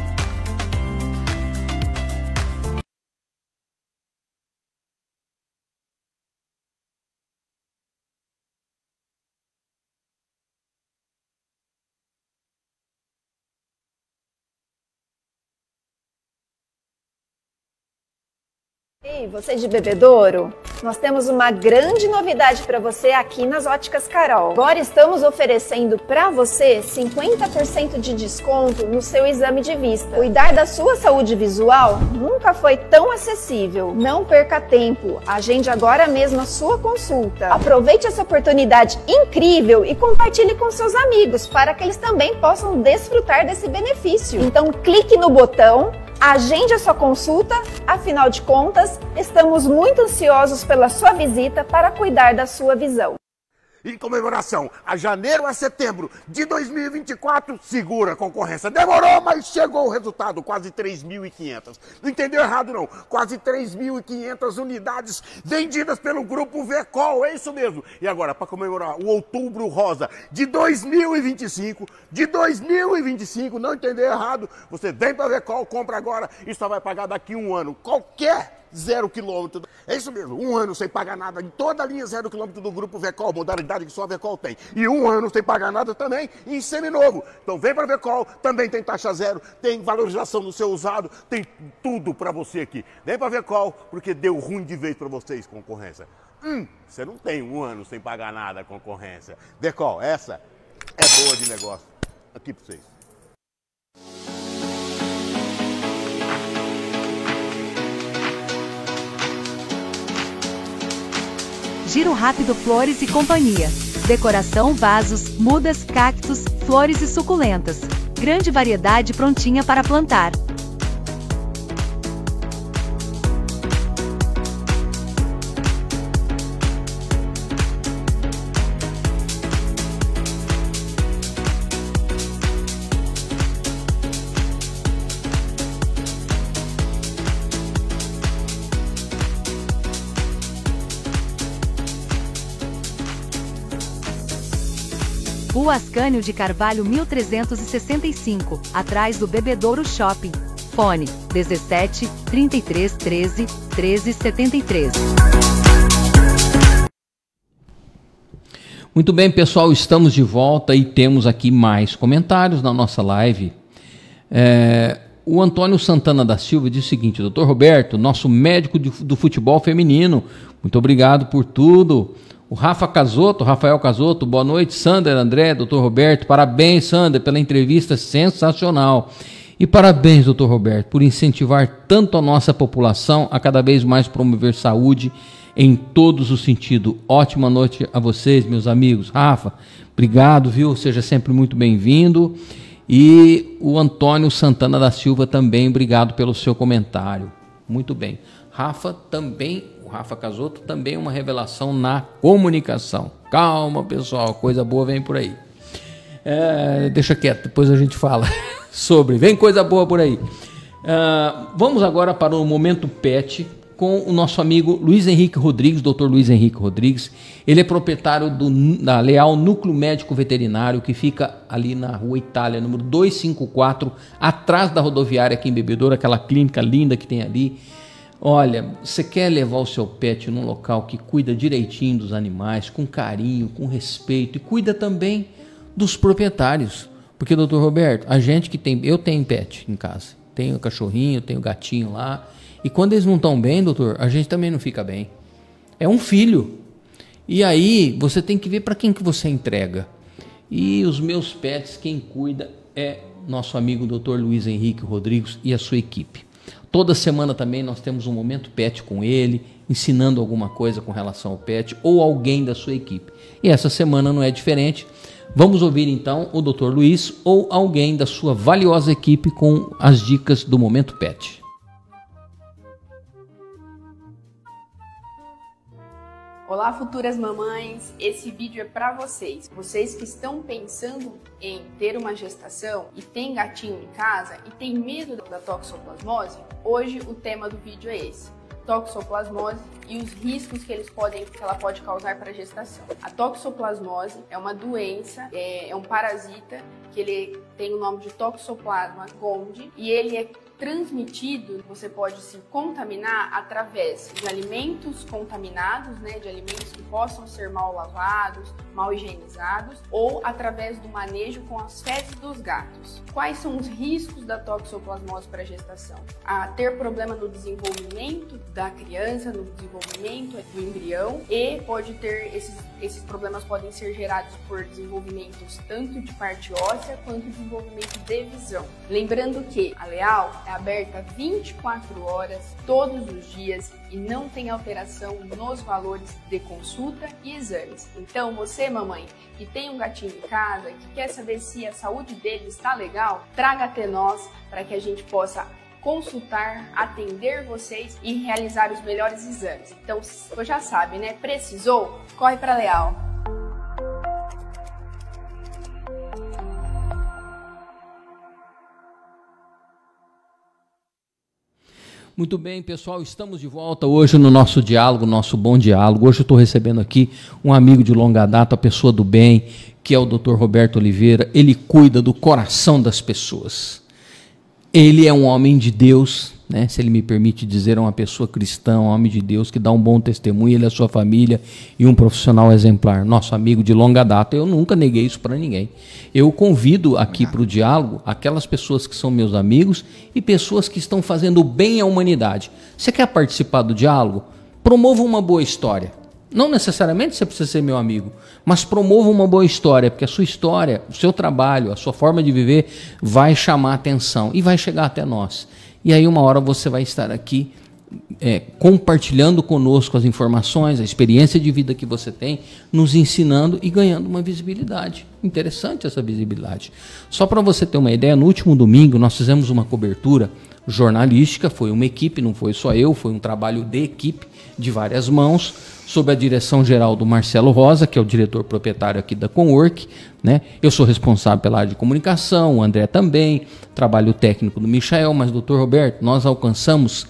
Ei, você de Bebedouro? Nós temos uma grande novidade para você aqui nas Óticas Carol. Agora estamos oferecendo para você 50% de desconto no seu exame de vista. Cuidar da sua saúde visual nunca foi tão acessível. Não perca tempo, agende agora mesmo a sua consulta. Aproveite essa oportunidade incrível e compartilhe com seus amigos para que eles também possam desfrutar desse benefício. Então clique no botão, agende a sua consulta, afinal de contas, estamos muito ansiosos pela sua visita para cuidar da sua visão. Em comemoração a janeiro a setembro de 2024, segura a concorrência. Demorou, mas chegou o resultado, quase 3.500. Não entendeu errado não, quase 3.500 unidades vendidas pelo Grupo Vecol, é isso mesmo. E agora, para comemorar o Outubro Rosa de 2025, não entendeu errado, você vem para Vecol, compra agora e só vai pagar daqui um ano. Qualquer 0 km. É isso mesmo, um ano sem pagar nada em toda a linha 0 km do Grupo Vecol, modalidade que só a Vecol tem. E um ano sem pagar nada também em seminovo. Então vem para Vecol, também tem taxa zero, tem valorização do seu usado, tem tudo para você aqui. Vem para Vecol, porque deu ruim de vez para vocês, concorrência. Você não tem um ano sem pagar nada, concorrência. Vecol, essa é boa de negócio. Aqui para vocês. Giro Rápido Flores e Companhia. Decoração, vasos, mudas, cactos, flores e suculentas. Grande variedade prontinha para plantar. Rua Ascânio de Carvalho 1365, atrás do Bebedouro Shopping. Fone 17 33 13 13 73. Muito bem, pessoal, estamos de volta e temos aqui mais comentários na nossa live. O Antônio Santana da Silva diz o seguinte: Dr. Roberto, nosso médico do futebol feminino, muito obrigado por tudo. O Rafael Casotto, boa noite, Sander, André, Dr. Roberto, parabéns, Sander, pela entrevista sensacional. E parabéns, Dr. Roberto, por incentivar tanto a nossa população a cada vez mais promover saúde em todos os sentidos. Ótima noite a vocês, meus amigos. Rafa, obrigado, viu? Seja sempre muito bem-vindo. E o Antônio Santana da Silva também, obrigado pelo seu comentário. Muito bem. O Rafa Casotto também é uma revelação na comunicação. Calma, pessoal, coisa boa vem por aí. Deixa quieto, depois a gente fala sobre. Vem coisa boa por aí. Vamos agora para o Momento Pet com o nosso amigo Luiz Henrique Rodrigues, Dr. Luiz Henrique Rodrigues. Ele é proprietário da Leal Núcleo Médico Veterinário, que fica ali na Rua Itália, número 254, atrás da rodoviária aqui em Bebedouro, aquela clínica linda que tem ali. Olha, você quer levar o seu pet num local que cuida direitinho dos animais, com carinho, com respeito, e cuida também dos proprietários. Porque, doutor Roberto, eu tenho pet em casa, tenho cachorrinho, tenho gatinho lá, e quando eles não estão bem, doutor, a gente também não fica bem. É um filho. E aí, você tem que ver para quem que você entrega. E os meus pets, quem cuida é nosso amigo doutor Luiz Henrique Rodrigues e a sua equipe. Toda semana também nós temos um Momento Pet com ele, ensinando alguma coisa com relação ao pet ou alguém da sua equipe. E essa semana não é diferente. Vamos ouvir então o Dr. Luiz ou alguém da sua valiosa equipe com as dicas do Momento Pet. Olá, futuras mamães! Esse vídeo é para vocês. Vocês que estão pensando em ter uma gestação e tem gatinho em casa e tem medo da toxoplasmose, hoje o tema do vídeo é esse. Toxoplasmose e os riscos que ela pode causar para a gestação. A toxoplasmose é uma doença, é um parasita que ele tem o nome de Toxoplasma gondii e ele é transmitido, você pode se contaminar através de alimentos contaminados, de alimentos que possam ser mal lavados, mal higienizados, ou através do manejo com as fezes dos gatos. Quais são os riscos da toxoplasmose para a gestação? Ter problema no desenvolvimento da criança, no desenvolvimento do embrião, e pode ter esses problemas podem ser gerados por desenvolvimentos tanto de parte óssea quanto desenvolvimento de visão. Lembrando que a Leal é aberta 24 horas, todos os dias, e não tem alteração nos valores de consulta e exames. Então, você, mamãe, que tem um gatinho em casa, que quer saber se a saúde dele está legal, traga até nós para que a gente possa consultar, atender vocês e realizar os melhores exames. Então, você já sabe, né? Precisou? Corre para Leal! Muito bem, pessoal, estamos de volta hoje no nosso diálogo, nosso bom diálogo. Hoje eu estou recebendo aqui um amigo de longa data, a pessoa do bem, que é o Dr. Roberto Oliveira. Ele cuida do coração das pessoas. Ele é um homem de Deus, né? Se ele me permite dizer, é uma pessoa cristã, um homem de Deus que dá um bom testemunho, ele é a sua família e um profissional exemplar. Nosso amigo de longa data, eu nunca neguei isso para ninguém. Eu convido aqui para o diálogo aquelas pessoas que são meus amigos e pessoas que estão fazendo bem à humanidade. Você quer participar do diálogo? Promova uma boa história. Não necessariamente você precisa ser meu amigo, mas promova uma boa história, porque a sua história, o seu trabalho, a sua forma de viver vai chamar atenção e vai chegar até nós. E aí uma hora você vai estar aqui compartilhando conosco as informações, a experiência de vida que você tem, nos ensinando e ganhando uma visibilidade. Interessante essa visibilidade. Só para você ter uma ideia, no último domingo nós fizemos uma cobertura jornalística, foi uma equipe, não foi só eu, foi um trabalho de equipe, de várias mãos, sob a direção geral do Marcelo Rosa, que é o diretor proprietário aqui da Conwork, né? Eu sou responsável pela área de comunicação, o André também, trabalho técnico do Michael, mas doutor Roberto, nós alcançamos,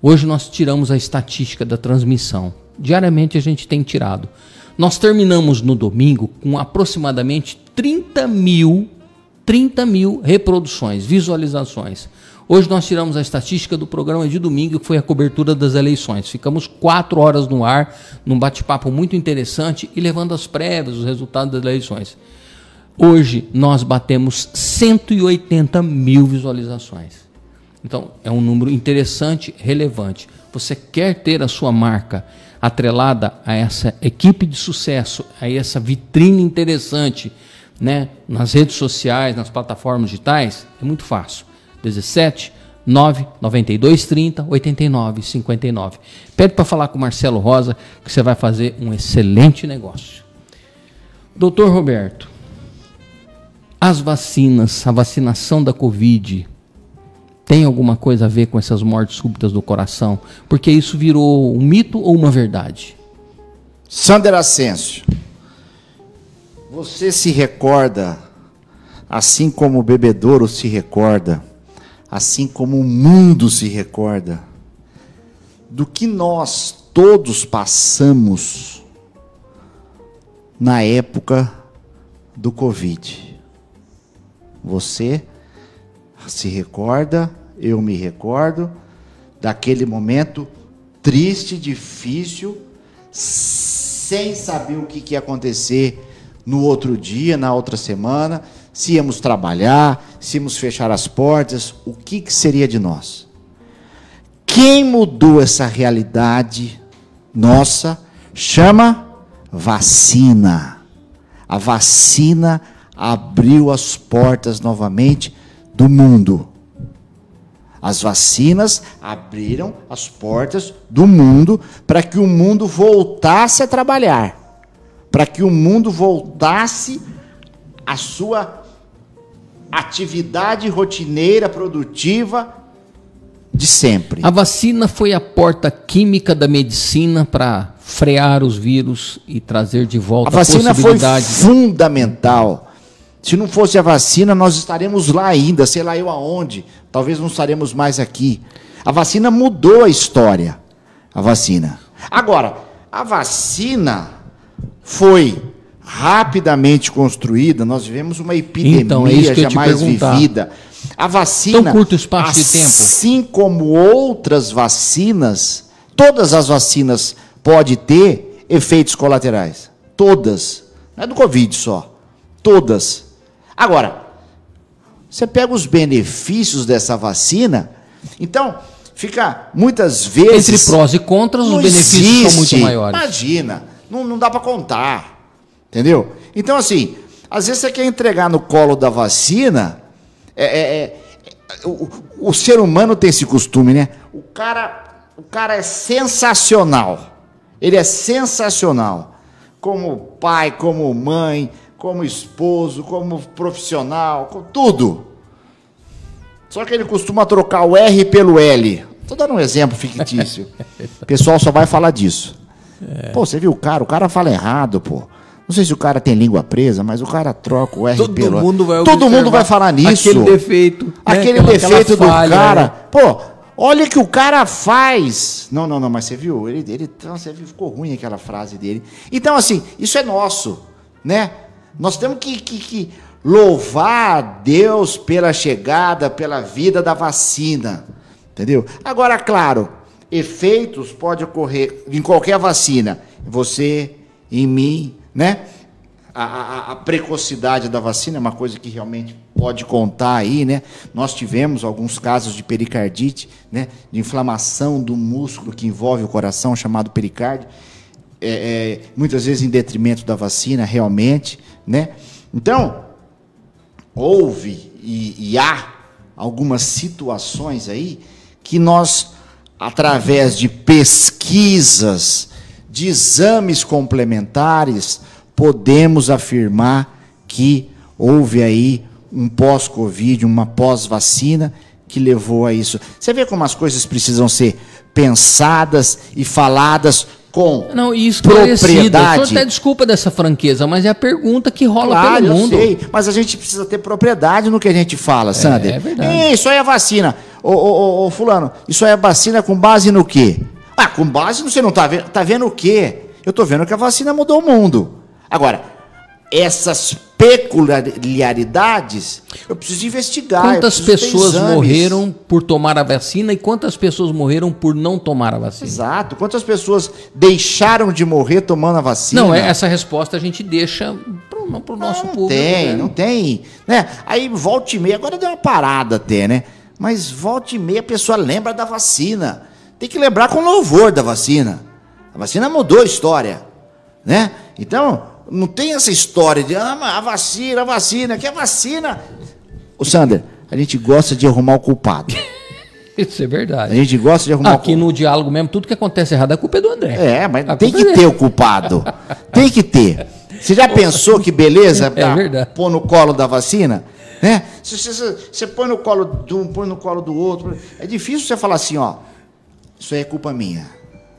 hoje nós tiramos a estatística da transmissão, diariamente a gente tem tirado. Nós terminamos no domingo com aproximadamente 30 mil reproduções, visualizações. Hoje nós tiramos a estatística do programa de domingo, que foi a cobertura das eleições. Ficamos 4 horas no ar, num bate-papo muito interessante e levando as prévias, os resultados das eleições. Hoje nós batemos 180 mil visualizações. Então é um número interessante, relevante. Você quer ter a sua marca atrelada a essa equipe de sucesso, a essa vitrine interessante, né, nas redes sociais, nas plataformas digitais, é muito fácil. 17 9 92 30 89 59. Pede para falar com o Marcelo Rosa que você vai fazer um excelente negócio. Doutor Roberto, as vacinas, a vacinação da Covid, tem alguma coisa a ver com essas mortes súbitas do coração? Porque isso virou um mito ou uma verdade? Sander Ascencio, você se recorda, assim como o bebedouro se recorda, assim como o mundo se recorda, do que nós todos passamos na época do Covid. Você se recorda, eu me recordo, daquele momento triste, difícil, sem saber o que ia acontecer no outro dia, na outra semana, se íamos trabalhar, se íamos fechar as portas, o que seria de nós? Quem mudou essa realidade nossa chama vacina. A vacina abriu as portas novamente do mundo. As vacinas abriram as portas do mundo para que o mundo voltasse a trabalhar, para que o mundo voltasse à sua atividade rotineira, produtiva de sempre. A vacina foi a porta química da medicina para frear os vírus e trazer de volta a possibilidade. A vacina foi fundamental. Se não fosse a vacina, nós estaremos lá ainda, sei lá eu aonde. Talvez não estaremos mais aqui. A vacina mudou a história. A vacina. Agora, a vacina foi rapidamente construída. Nós vivemos uma epidemia jamais vivida. A vacina, tão curto espaço de tempo. Assim como outras vacinas, todas as vacinas podem ter efeitos colaterais. Todas. Não é do Covid só. Todas. Agora, você pega os benefícios dessa vacina, então fica muitas vezes... Entre prós e contras, os benefícios são muito maiores. Imagina, não dá para contar, entendeu? Então assim, às vezes você quer entregar no colo da vacina, o ser humano tem esse costume, né? O cara é sensacional, ele é sensacional, como pai, como mãe, como esposo, como profissional, com tudo. Só que ele costuma trocar o R pelo L. Estou dando um exemplo fictício. O pessoal só vai falar disso. Pô, você viu o cara fala errado, pô. Não sei se o cara tem língua presa, mas o cara troca o R pelo L. Todo mundo vai falar nisso. Aquele defeito. Aquele defeito do cara. Pô, olha o que o cara faz. Não, mas você viu? Você viu, ficou ruim aquela frase dele. Então, assim, isso é nosso, né? Nós temos que louvar a Deus pela chegada, pela vida da vacina, entendeu? Agora, claro, efeitos podem ocorrer em qualquer vacina, em você, em mim, né? A precocidade da vacina é uma coisa que realmente pode contar aí, né? Nós tivemos alguns casos de pericardite, né? De inflamação do músculo que envolve o coração, chamado pericárdio, muitas vezes em detrimento da vacina, realmente, né? Então, houve e há algumas situações aí que nós, através de pesquisas, de exames complementares, podemos afirmar que houve aí um pós-Covid, uma pós-vacina que levou a isso. Você vê como as coisas precisam ser pensadas e faladas com propriedade. Até desculpa dessa franqueza, mas é a pergunta que rola pelo mundo. Eu sei, mas a gente precisa ter propriedade no que a gente fala, Sander. É verdade. Isso aí é vacina. Ô, fulano, isso aí é vacina com base no quê? Ah, com base você não tá vendo. Tá vendo o quê? Eu tô vendo que a vacina mudou o mundo. Agora, essas peculiaridades, eu preciso investigar. Quantas pessoas morreram por tomar a vacina e quantas pessoas morreram por não tomar a vacina? Exato. Quantas pessoas deixaram de morrer tomando a vacina? Não, essa resposta a gente deixa para o nosso público. Não tem. Né? Aí volta e meia, agora deu uma parada até, né? Mas volta e meia a pessoa lembra da vacina. Tem que lembrar com louvor da vacina. A vacina mudou a história, né? Então, não tem essa história de a vacina, que é vacina. Ô, Sander, a gente gosta de arrumar o culpado. Isso é verdade. A gente gosta de arrumar o culpado. Aqui no diálogo mesmo, tudo que acontece errado, a culpa é do André. É, mas tem que ter o culpado. Tem que ter. Você já pensou que beleza pôr no colo da vacina? Né? Você põe no colo de um, põe no colo do outro. É difícil você falar assim, ó, isso aí é culpa minha.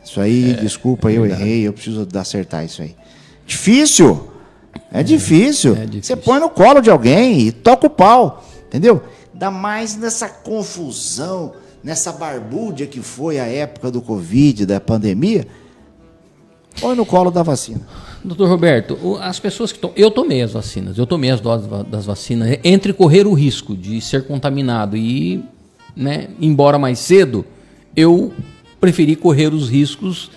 Isso aí, desculpa, eu errei, eu preciso acertar isso aí. Difícil. É difícil. Você põe no colo de alguém e toca o pau. Entendeu? Ainda mais nessa confusão, nessa barbúrdia que foi a época do Covid, da pandemia. Põe no colo da vacina. Doutor Roberto, as pessoas que eu tomei as vacinas, eu tomei as doses das vacinas, entre correr o risco de ser contaminado e, né, ir embora mais cedo, eu preferi correr os riscos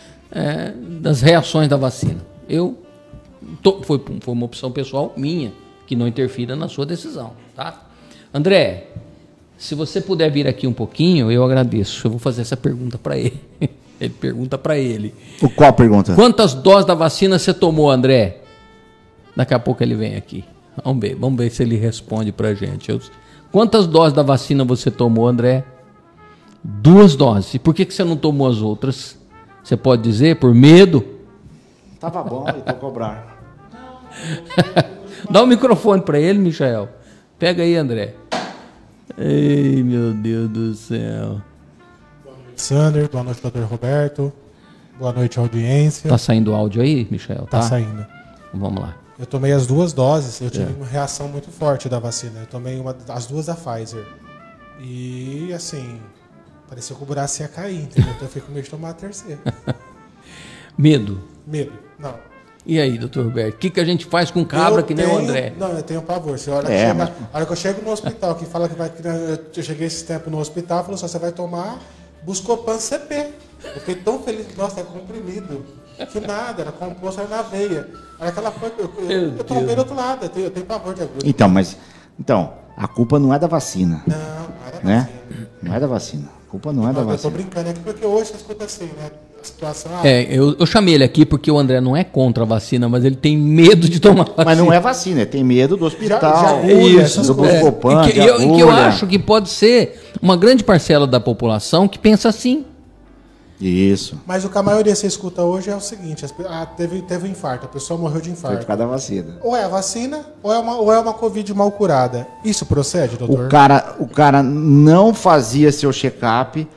das reações da vacina. Foi uma opção pessoal minha, que não interfira na sua decisão, tá? André, se você puder vir aqui um pouquinho, eu agradeço. Eu vou fazer essa pergunta para ele. Ele pergunta para ele. Qual pergunta? Quantas doses da vacina você tomou, André? Daqui a pouco ele vem aqui. Vamos ver se ele responde pra gente. Quantas doses da vacina você tomou, André? 2 doses. E por que você não tomou as outras? Você pode dizer? Por medo? Tava bom, ele tá cobrar. Dá o microfone para ele, Michael. Pega aí, André. Ei, meu Deus do céu. Sander, boa noite, doutor Roberto. Boa noite, audiência. Tá saindo o áudio aí, Michel? Tá saindo. Vamos lá. Eu tomei as 2 doses, eu tive uma reação muito forte da vacina. Eu tomei as 2 da Pfizer. E, assim, parecia que o braço ia cair, entendeu? Então eu fiquei com medo de tomar a terceira. Medo? Medo, não. E aí, doutor Roberto, o que a gente faz com cabra que nem o André? Não, eu tenho pavor. Você olha a hora que eu chego no hospital, que fala que vai... Eu cheguei esse tempo no hospital, falou só, você vai tomar Buscopan CP. Eu fiquei tão feliz, nossa, é comprimido. Que nada, era composto na veia. Aí aquela coisa, eu tomei do outro lado, eu tenho pavor de agulha. Então, a culpa não é da vacina. Não é da né? vacina. Não é da vacina. A culpa não é da vacina. Eu tô brincando aqui porque hoje você escuta assim, né? A situação... Eu chamei ele aqui porque o André não é contra a vacina, mas ele tem medo de tomar vacina. Mas não é vacina, tem medo do hospital, do Buscopan, que eu acho que pode ser uma grande parcela da população que pensa assim. Isso. Mas o que a maioria você escuta hoje é o seguinte, teve um infarto, a pessoa morreu de infarto. Foi por causa da vacina. Ou é a vacina, ou é uma Covid mal curada. Isso procede, doutor? O cara não fazia seu check-up,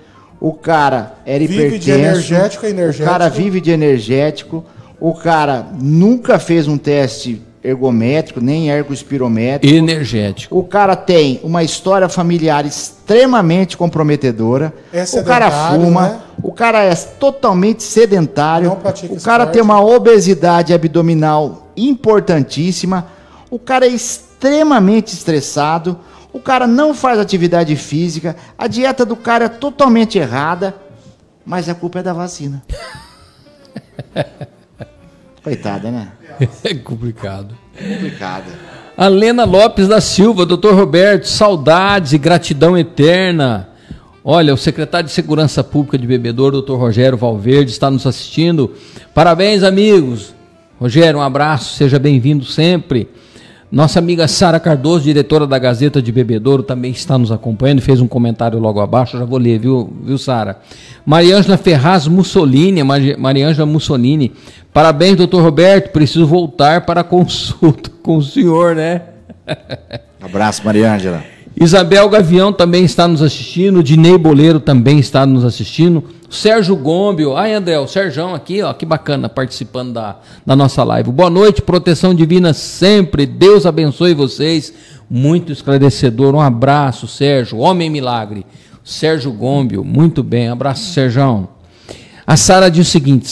o cara era hipertenso. Vive de energético. O cara vive de energético, o cara nunca fez um teste ergométrico, nem ergospirométrico. Energético. O cara tem uma história familiar extremamente comprometedora. O cara fuma, né? O cara é totalmente sedentário. O cara tem uma obesidade abdominal importantíssima. O cara é extremamente estressado. O cara não faz atividade física. A dieta do cara é totalmente errada. Mas a culpa é da vacina. Coitada, né? É complicado. É complicado. A Lena Lopes da Silva, doutor Roberto, saudades e gratidão eterna. Olha, o secretário de Segurança Pública de Bebedouro, doutor Rogério Valverde, está nos assistindo. Parabéns, amigos. Rogério, um abraço, seja bem-vindo sempre. Nossa amiga Sara Cardoso, diretora da Gazeta de Bebedouro, também está nos acompanhando, fez um comentário logo abaixo, eu já vou ler, viu Sara? Mariângela Ferraz Mussolini, Mariângela Mussolini, parabéns, doutor Roberto, preciso voltar para a consulta com o senhor, né? Abraço, Mariângela. Isabel Gavião também está nos assistindo, Dinei Boleiro também está nos assistindo, Sérgio Gombio, ai André, o Sérgio aqui, ó, que bacana, participando da nossa live. Boa noite, proteção divina sempre, Deus abençoe vocês, muito esclarecedor, um abraço, Sérgio, homem milagre, Sérgio Gombio, muito bem, abraço, Sérgio. A Sara diz o seguinte,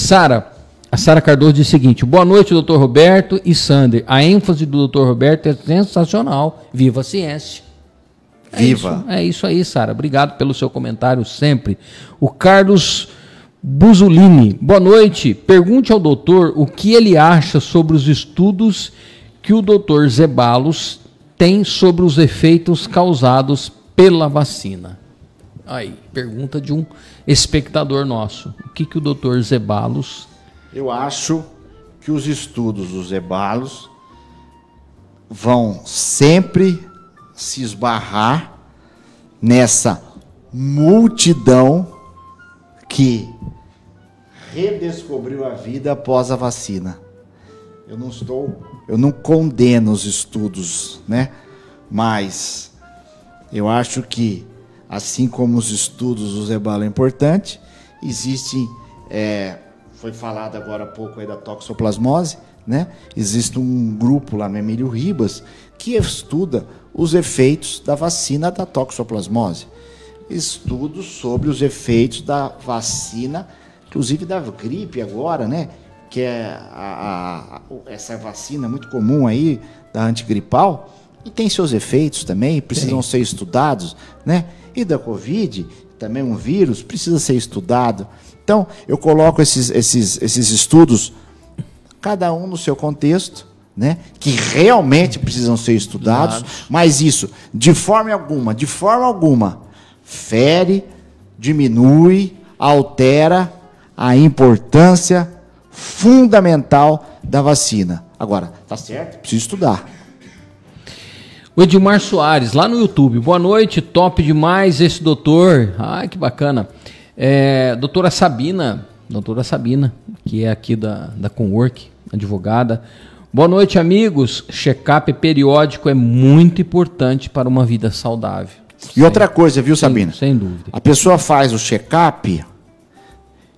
a Sara Cardoso diz o seguinte, boa noite, doutor Roberto e Sander, a ênfase do doutor Roberto é sensacional, viva a ciência. Viva. É isso aí, Sara. Obrigado pelo seu comentário sempre. O Carlos Buzolini. Boa noite. Pergunte ao doutor o que ele acha sobre os estudos que o doutor Zeballos tem sobre os efeitos causados pela vacina. Aí, pergunta de um espectador nosso. O que o doutor Zeballos Eu acho que os estudos dos ebalos vão sempre se esbarrar nessa multidão que redescobriu a vida após a vacina. Eu não condeno os estudos, né? Mas eu acho que, assim como os estudos do Zebalo é importante, existem, foi falado agora há pouco aí da toxoplasmose, né? Existe um grupo lá no Emílio Ribas que estuda os efeitos da vacina da toxoplasmose. Estudos sobre os efeitos da vacina, inclusive da gripe agora, né? Que é essa vacina muito comum aí, da antigripal, e tem seus efeitos também, precisam ser estudados, né? E da Covid, também um vírus, precisa ser estudado. Então, eu coloco esses estudos, cada um no seu contexto, né? Que realmente precisam ser estudados, mas isso, de forma alguma, fere, diminui, altera a importância fundamental da vacina. Agora, tá certo? Precisa estudar. O Edmar Soares, lá no YouTube. Boa noite, top demais esse doutor. Ai, que bacana. Doutora Sabina, que é aqui da Conwork, advogada. Boa noite, amigos. Check-up periódico é muito importante para uma vida saudável. E outra coisa, viu, Sabina? Sem dúvida. A pessoa faz o check-up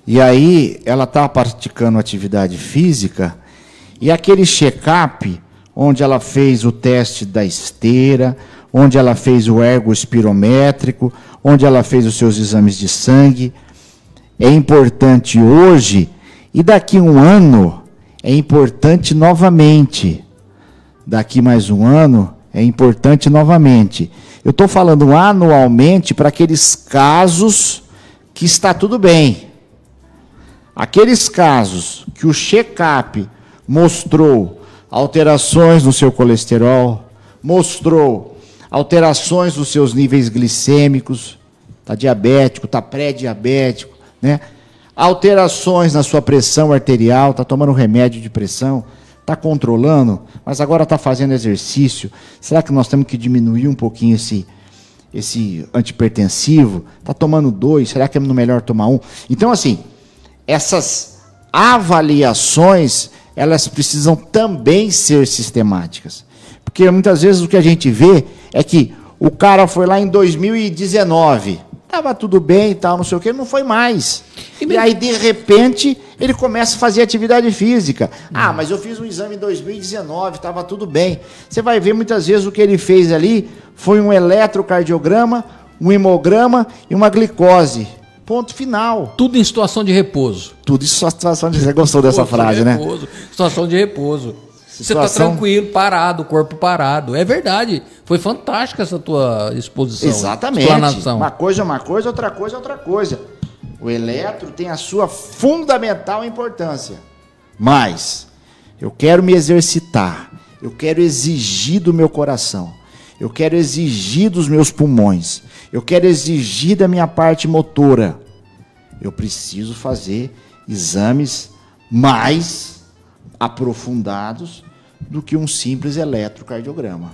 e aí ela está praticando atividade física e aquele check-up onde ela fez o teste da esteira, onde ela fez o ergo espirométrico, onde ela fez os seus exames de sangue, é importante hoje e daqui um ano é importante novamente. Daqui mais um ano é importante novamente. Eu estou falando anualmente para aqueles casos que está tudo bem. Aqueles casos que o check-up mostrou alterações no seu colesterol, mostrou alterações nos seus níveis glicêmicos, está diabético, está pré-diabético, né? Alterações na sua pressão arterial, está tomando remédio de pressão, está controlando, mas agora está fazendo exercício. Será que nós temos que diminuir um pouquinho esse antihipertensivo? Está tomando 2, será que é melhor tomar 1? Então, assim, essas avaliações, elas precisam também ser sistemáticas. Porque muitas vezes o que a gente vê é que o cara foi lá em 2019, estava tudo bem e tal, não sei o que, não foi mais. E aí, de repente, ele começa a fazer atividade física. Ah, mas eu fiz um exame em 2019, estava tudo bem. Você vai ver muitas vezes o que ele fez ali foi um eletrocardiograma, um hemograma e uma glicose. Ponto final. Tudo em situação de repouso. Tudo em situação de repouso. Você gostou dessa frase, né? Situação de repouso. Você está tranquilo, parado, corpo parado. É verdade. Foi fantástica essa tua exposição. Exatamente. Explanação. Uma coisa é uma coisa, outra coisa é outra coisa. O eletro tem a sua fundamental importância. Mas eu quero me exercitar. Eu quero exigir do meu coração. Eu quero exigir dos meus pulmões. Eu quero exigir da minha parte motora. Eu preciso fazer exames mais aprofundados do que um simples eletrocardiograma.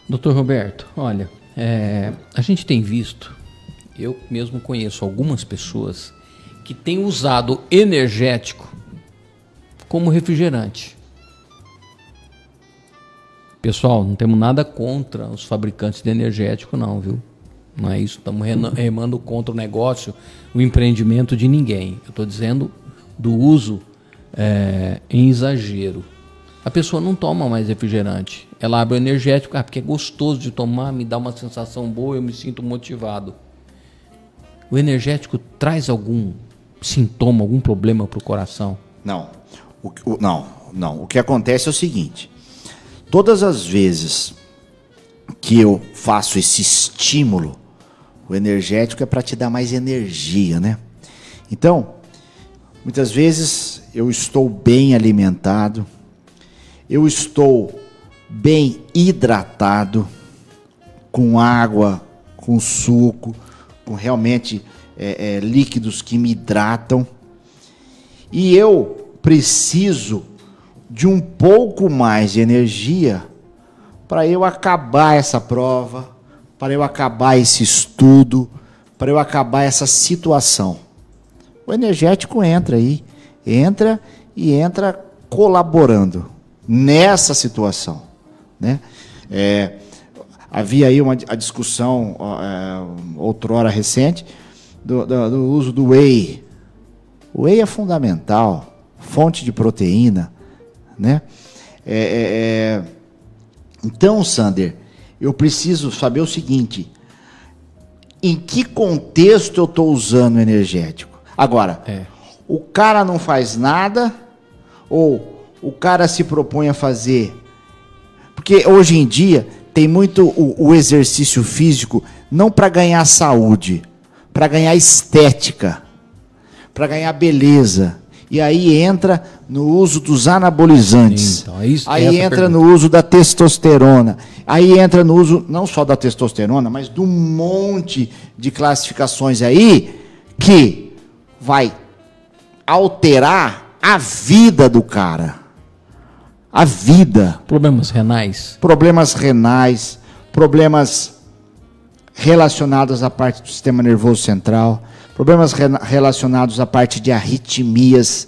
Doutor Roberto, olha, a gente tem visto, eu mesmo conheço algumas pessoas que têm usado energético como refrigerante. Pessoal, não temos nada contra os fabricantes de energético não, viu? Não é isso, estamos remando contra o negócio, o empreendimento de ninguém. Eu estou dizendo do uso em exagero. A pessoa não toma mais refrigerante. Ela abre o energético, porque é gostoso de tomar, me dá uma sensação boa, eu me sinto motivado. O energético traz algum sintoma, algum problema para o coração? Não. Não. O que acontece é o seguinte. Todas as vezes que eu faço esse estímulo, o energético é para te dar mais energia, né? Então, muitas vezes eu estou bem alimentado, eu estou bem hidratado, com água, com suco, com realmente líquidos que me hidratam. E eu preciso de um pouco mais de energia para eu acabar essa prova, para eu acabar esse estudo, para eu acabar essa situação. O energético entra aí, entra colaborando nessa situação, né? Havia aí a discussão outrora recente do uso do whey. O whey é fundamental, fonte de proteína, né? Então, Sander, eu preciso saber o seguinte: em que contexto eu estou usando o energético? Agora, o cara não faz nada ou o cara se propõe a fazer? Porque hoje em dia tem muito o exercício físico não para ganhar saúde, para ganhar estética, para ganhar beleza. E aí entra no uso dos anabolizantes. Então, aí entra no uso da testosterona. Aí entra no uso não só da testosterona, mas de um monte de classificações aí que vai alterar a vida do cara. A vida. Problemas renais. Problemas renais, problemas relacionados à parte do sistema nervoso central, problemas relacionados à parte de arritmias,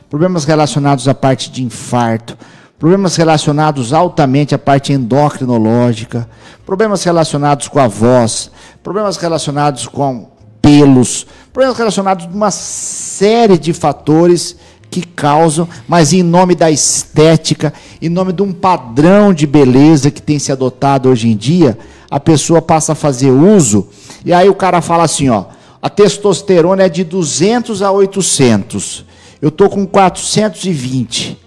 problemas relacionados à parte de infarto, problemas relacionados altamente à parte endocrinológica, problemas relacionados com a voz, problemas relacionados com pelos, problemas relacionados a uma série de fatores que causam, mas em nome da estética, em nome de um padrão de beleza que tem se adotado hoje em dia, a pessoa passa a fazer uso, e aí o cara fala assim, ó, a testosterona é de 200 a 800, eu estou com 420,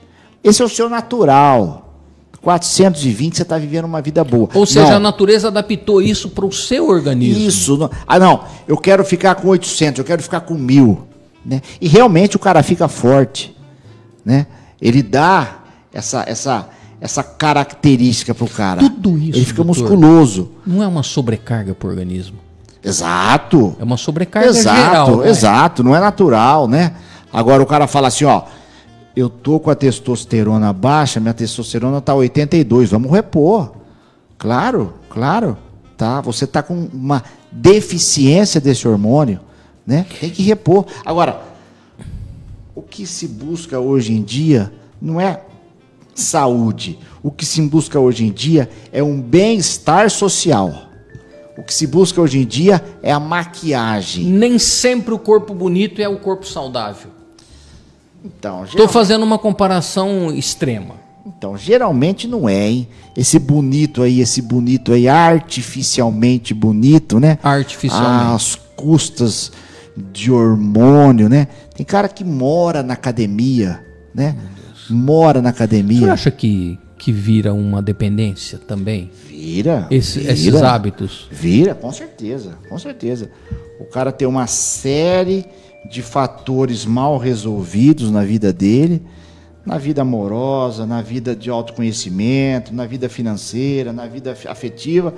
esse é o seu natural, 420 você está vivendo uma vida boa. Ou seja, a natureza adaptou isso para o seu organismo. Isso, não, eu quero ficar com 800, eu quero ficar com 1000. Né? E realmente o cara fica forte, né? Ele dá essa característica para o cara. Tudo isso, ele fica doutor, musculoso. Não é uma sobrecarga para o organismo? Exato. É uma sobrecarga geral. Exato, não é natural, né? Agora o cara fala assim, ó, eu tô com a testosterona baixa, minha testosterona tá 82, vamos repor. Claro, tá? Você tá com uma deficiência desse hormônio. Né? Tem que repor. Agora, o que se busca hoje em dia não é saúde. O que se busca hoje em dia é um bem-estar social. O que se busca hoje em dia é a maquiagem. Nem sempre o corpo bonito é o corpo saudável. Então, estou fazendo uma comparação extrema. Então, geralmente não é, hein? Esse bonito aí, artificialmente bonito, né? Artificialmente. Às custas de hormônio, né? Tem cara que mora na academia, né? Mora na academia. Você acha que vira uma dependência também? Vira. Esses hábitos? Vira, com certeza. O cara tem uma série de fatores mal resolvidos na vida dele, na vida amorosa, na vida de autoconhecimento, na vida financeira, na vida afetiva,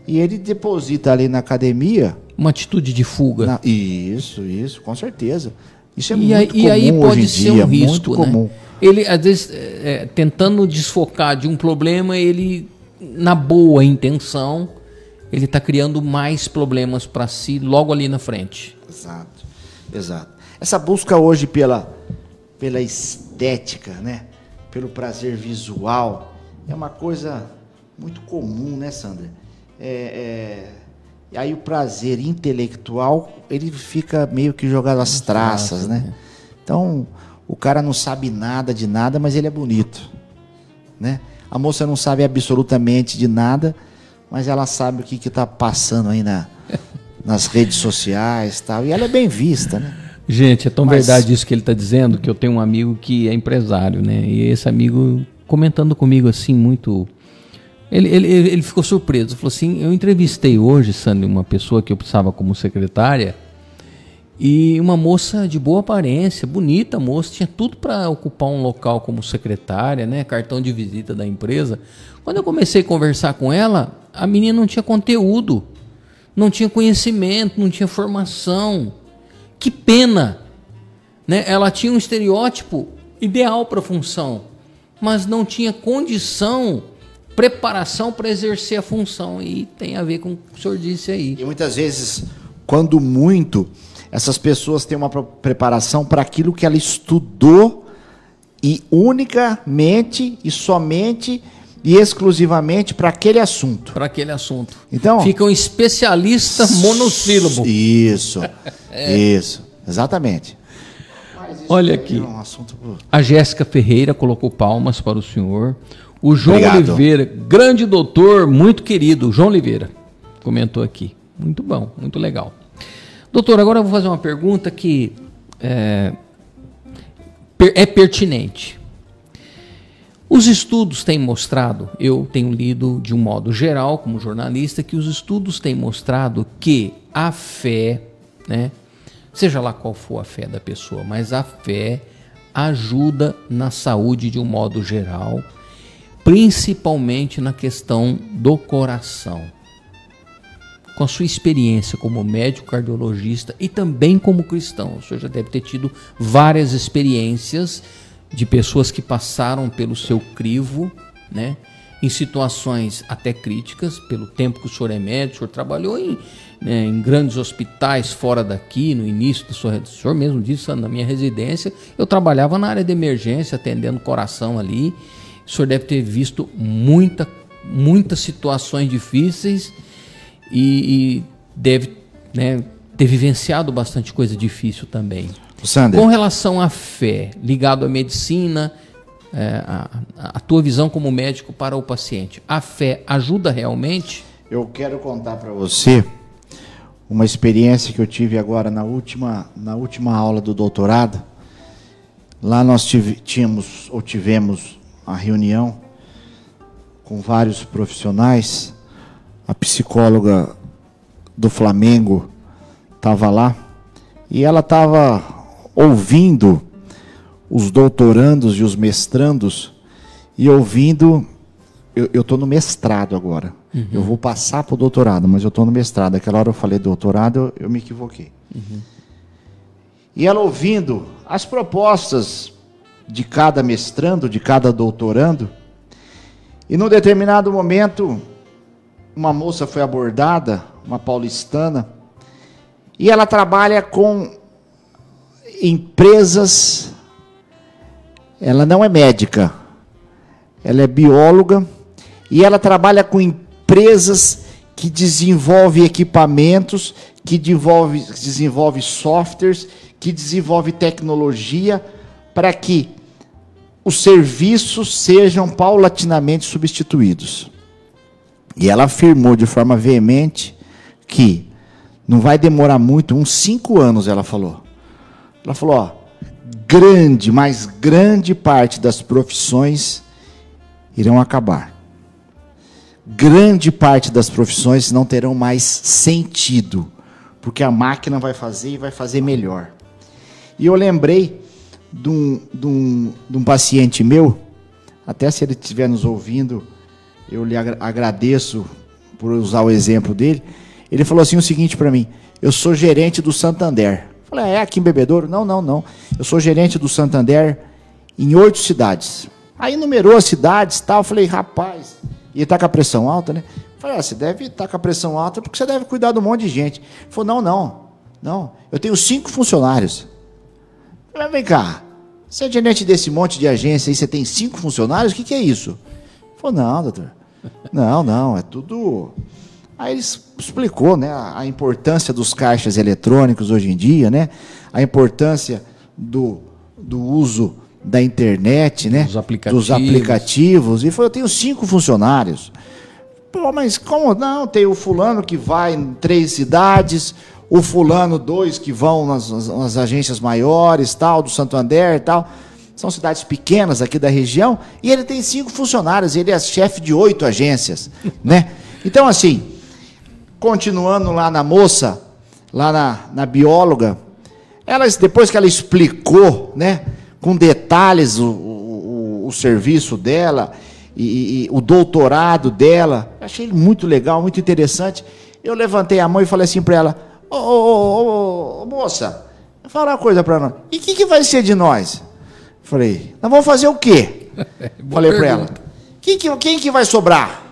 e ele deposita ali na academia uma atitude de fuga. Isso, com certeza. Isso é muito comum e aí pode hoje em ser dia, um risco, muito comum. Né? Ele, às vezes, tentando desfocar de um problema, ele, na boa intenção, ele está criando mais problemas para si logo ali na frente. Exato. Essa busca hoje pela estética, né? Pelo prazer visual, é uma coisa muito comum, né, Sandra? E aí o prazer intelectual, ele fica meio que jogado às traças, né? Então, o cara não sabe nada de nada, mas ele é bonito, né? A moça não sabe absolutamente de nada, mas ela sabe o que está passando aí nas redes sociais e tal, e ela é bem vista, né? Gente, é tão verdade isso que ele está dizendo, que eu tenho um amigo que é empresário, né? E esse amigo comentando comigo assim, muito... Ele ficou surpreso, falou assim, eu entrevistei hoje, Sandro, uma pessoa que eu precisava como secretária, e uma moça de boa aparência, bonita moça, tinha tudo para ocupar um local como secretária, né? Cartão de visita da empresa. Quando eu comecei a conversar com ela, a menina não tinha conteúdo, não tinha conhecimento, não tinha formação. Que pena! né? Ela tinha um estereótipo ideal para a função, mas não tinha condição, preparação para exercer a função. E tem a ver com o que o senhor disse aí. E muitas vezes, quando muito, essas pessoas têm uma preparação para aquilo que ela estudou e unicamente e somente e exclusivamente para aquele assunto. Para aquele assunto. Então, fica um especialista monossílabo. Isso, isso, exatamente. Olha aqui, um assunto... a Jéssica Ferreira colocou palmas para o senhor. O João Obrigado. Oliveira, grande doutor, muito querido, João Oliveira, comentou aqui. Muito bom, muito legal. Doutor, agora eu vou fazer uma pergunta que é pertinente. Os estudos têm mostrado, eu tenho lido de um modo geral, como jornalista, que os estudos têm mostrado que a fé, né, seja lá qual for a fé da pessoa, mas a fé ajuda na saúde de um modo geral, principalmente na questão do coração. Com a sua experiência como médico cardiologista e também como cristão, o senhor já deve ter tido várias experiências de pessoas que passaram pelo seu crivo, né, em situações até críticas, pelo tempo que o senhor é médico, o senhor trabalhou em grandes hospitais fora daqui, no início do senhor, o senhor mesmo disse, na minha residência, eu trabalhava na área de emergência, atendendo o coração ali. O senhor deve ter visto muitas situações difíceis e deve, né, ter vivenciado bastante coisa difícil também. Sander, com relação à fé, ligado à medicina, a tua visão como médico para o paciente, a fé ajuda realmente? Eu quero contar para você uma experiência que eu tive agora na última aula do doutorado. Lá nós tivemos a reunião com vários profissionais. A psicóloga do Flamengo estava lá e ela estava ouvindo os doutorandos e os mestrandos e ouvindo. Eu estou no mestrado agora. Uhum. Eu vou passar para o doutorado, mas eu estou no mestrado. Aquela hora eu falei doutorado, eu me equivoquei. Uhum. E ela ouvindo as propostas de cada mestrando, de cada doutorando, e num determinado momento, uma moça foi abordada, uma paulistana, e ela trabalha com empresas, ela não é médica, ela é bióloga, e ela trabalha com empresas que desenvolvem equipamentos, que desenvolve softwares, que desenvolve tecnologia para que os serviços sejam paulatinamente substituídos. E ela afirmou de forma veemente que não vai demorar muito, uns 5 anos, ela falou. Ela falou, ó, grande parte das profissões irão acabar. Grande parte das profissões não terão mais sentido, porque a máquina vai fazer e vai fazer melhor. E eu lembrei de um paciente meu, até se ele estiver nos ouvindo, eu lhe agradeço por usar o exemplo dele. Ele falou assim o seguinte para mim: eu sou gerente do Santander. Eu falei, é aqui em Bebedouro? Não. Eu sou gerente do Santander em 8 cidades. Aí numerou as cidades e tal. Eu falei, rapaz, e ele está com a pressão alta, né? Eu falei, você deve estar com a pressão alta porque você deve cuidar de um monte de gente. Ele falou, não. Eu tenho 5 funcionários. Eu falei, vem cá, você é gerente desse monte de agência e você tem 5 funcionários? O que é isso? Ele falou, não, doutor. Não, é tudo... Aí ele explicou, né, a importância dos caixas eletrônicos hoje em dia, né, a importância do uso da internet, né, dos aplicativos. E falou, eu tenho 5 funcionários. Pô, mas como não? Tem o fulano que vai em 3 cidades, o fulano 2 que vão nas agências maiores, tal, do Santander e tal. São cidades pequenas aqui da região, e ele tem 5 funcionários, ele é chefe de 8 agências, né? Então, assim, continuando lá na moça, lá na bióloga, depois que ela explicou, né, com detalhes o serviço dela e o doutorado dela, achei muito legal, muito interessante. Eu levantei a mão e falei assim para ela, ô moça, Fala uma coisa para nós. E o que vai ser de nós? Falei, nós vamos fazer o quê? Falei para ela. Quem que vai sobrar?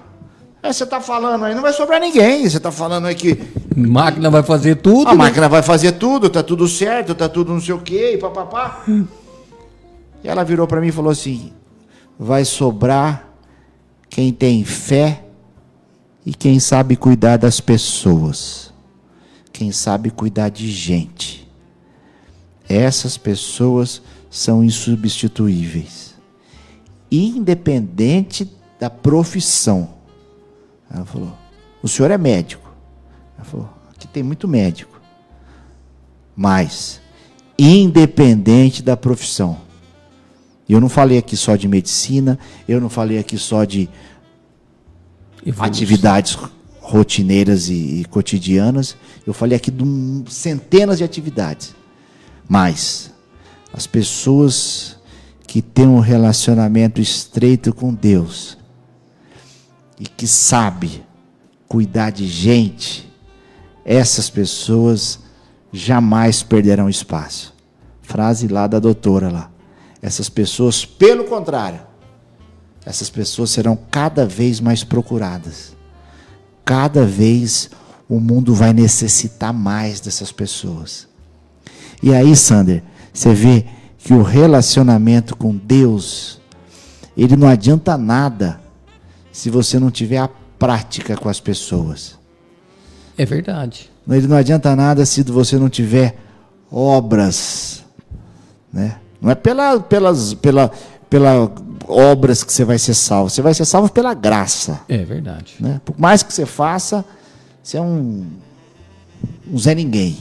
Você está falando aí, não vai sobrar ninguém. Você está falando aí que... Máquina vai fazer tudo. A máquina vai fazer tudo, tá tudo certo, tá tudo não sei o quê, e papapá. E ela virou para mim e falou assim, vai sobrar quem tem fé e quem sabe cuidar das pessoas. Quem sabe cuidar de gente. Essas pessoas são insubstituíveis. Independente da profissão. Ela falou, o senhor é médico. Ela falou, aqui tem muito médico. Mas, independente da profissão. E eu não falei aqui só de medicina, eu não falei aqui só de atividades rotineiras e cotidianas. Eu falei aqui de centenas de atividades. Mas, as pessoas que têm um relacionamento estreito com Deus e que sabe cuidar de gente, essas pessoas jamais perderão espaço. Frase lá da doutora lá. Essas pessoas, pelo contrário, essas pessoas serão cada vez mais procuradas. Cada vez o mundo vai necessitar mais dessas pessoas. E aí, Sander, você vê que o relacionamento com Deus, ele não adianta nada se você não tiver a prática com as pessoas. É verdade. Ele não adianta nada se você não tiver obras, né? Não é pela obras que você vai ser salvo. Você vai ser salvo pela graça. É verdade. Né? Por mais que você faça, você é um Zé Ninguém.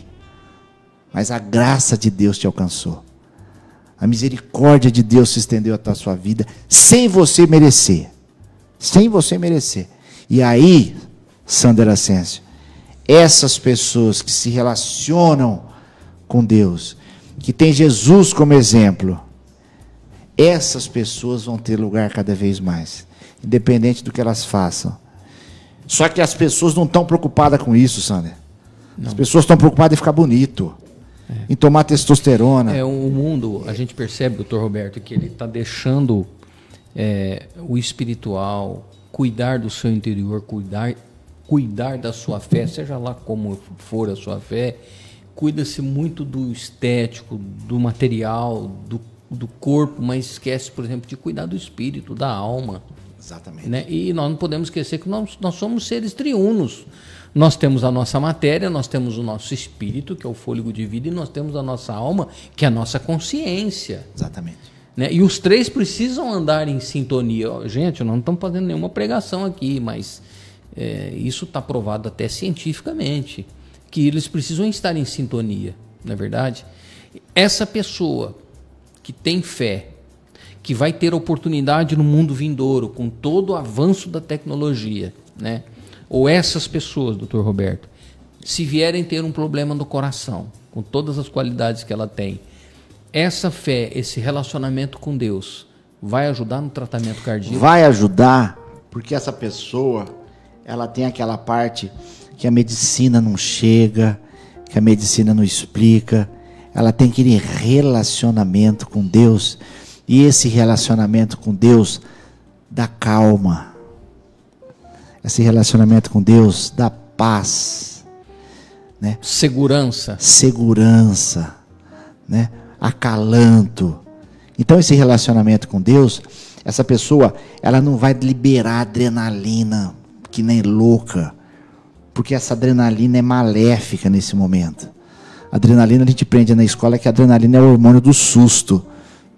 Mas a graça de Deus te alcançou. A misericórdia de Deus se estendeu até a sua vida sem você merecer. Sem você merecer. E aí, Sander Ascencio, essas pessoas que se relacionam com Deus, que tem Jesus como exemplo, essas pessoas vão ter lugar cada vez mais, independente do que elas façam. Só que as pessoas não estão preocupadas com isso, Sander. Não. As pessoas estão preocupadas em ficar bonito, em tomar testosterona. O mundo, a gente percebe, doutor Roberto, que ele está deixando o espiritual, cuidar do seu interior, cuidar da sua fé, seja lá como for a sua fé. Cuida-se muito do estético, do material, do corpo, mas esquece, por exemplo, de cuidar do espírito, da alma. Exatamente. Né? E nós não podemos esquecer que nós somos seres triunos. Nós temos a nossa matéria, nós temos o nosso espírito, que é o fôlego de vida, e nós temos a nossa alma, que é a nossa consciência. Exatamente. Né? E os três precisam andar em sintonia. Gente, nós não estamos fazendo nenhuma pregação aqui, mas isso está provado até cientificamente, que eles precisam estar em sintonia, não é verdade? Essa pessoa que tem fé, que vai ter oportunidade no mundo vindouro, com todo o avanço da tecnologia, né? Ou essas pessoas, doutor Roberto, se vierem ter um problema no coração, com todas as qualidades que ela tem, essa fé, esse relacionamento com Deus, vai ajudar no tratamento cardíaco? Vai ajudar, porque essa pessoa, ela tem aquela parte que a medicina não chega, que a medicina não explica. Ela tem aquele relacionamento com Deus, e esse relacionamento com Deus dá calma. Esse relacionamento com Deus dá paz, né? Segurança, né? Acalanto. Então esse relacionamento com Deus, essa pessoa, ela não vai liberar adrenalina que nem louca, porque essa adrenalina é maléfica nesse momento. A adrenalina a gente aprende na escola que a adrenalina é o hormônio do susto,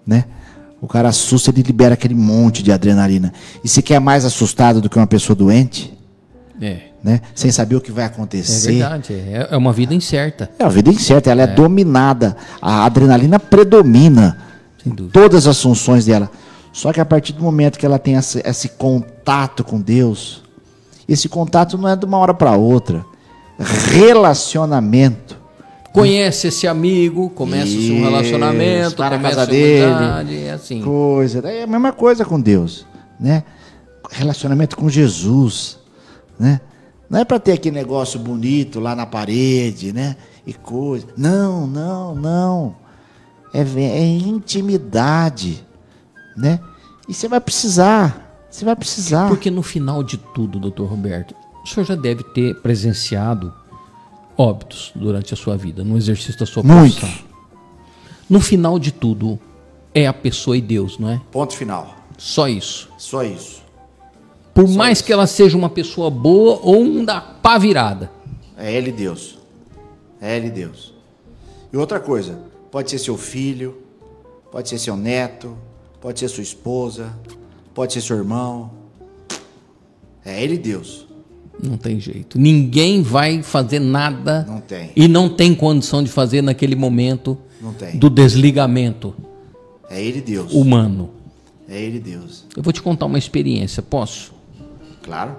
né? O cara assusta, ele libera aquele monte de adrenalina. E se quer mais assustado do que uma pessoa doente, né? Sem saber o que vai acontecer. É verdade, é uma vida incerta. É uma vida incerta, ela é dominada. A adrenalina predomina em todas as funções dela. Só que a partir do momento que ela tem esse contato com Deus, esse contato não é de uma hora para outra. Relacionamento. Conhece esse amigo, começa-se um relacionamento, tá na começa casa a dele, é assim. É a mesma coisa com Deus, né? Relacionamento com Jesus, né? Não é para ter aquele negócio bonito lá na parede, né? E coisa. Não, não, não. É intimidade, né? E você vai precisar. Você vai precisar. Porque no final de tudo, doutor Roberto, o senhor já deve ter presenciado óbitos durante a sua vida, no exercício da sua profissão. No final de tudo, é a pessoa e Deus, não é? Ponto final. Só isso. Só isso. Por mais que ela seja uma pessoa boa ou um da pá virada. É Ele Deus. É Ele Deus. E outra coisa, pode ser seu filho, pode ser seu neto, pode ser sua esposa, pode ser seu irmão. É Ele Deus. Não tem jeito. Ninguém vai fazer nada. Não tem. E não tem condição de fazer naquele momento do desligamento. É Ele Deus. Humano. É Ele Deus. Eu vou te contar uma experiência, posso? Claro.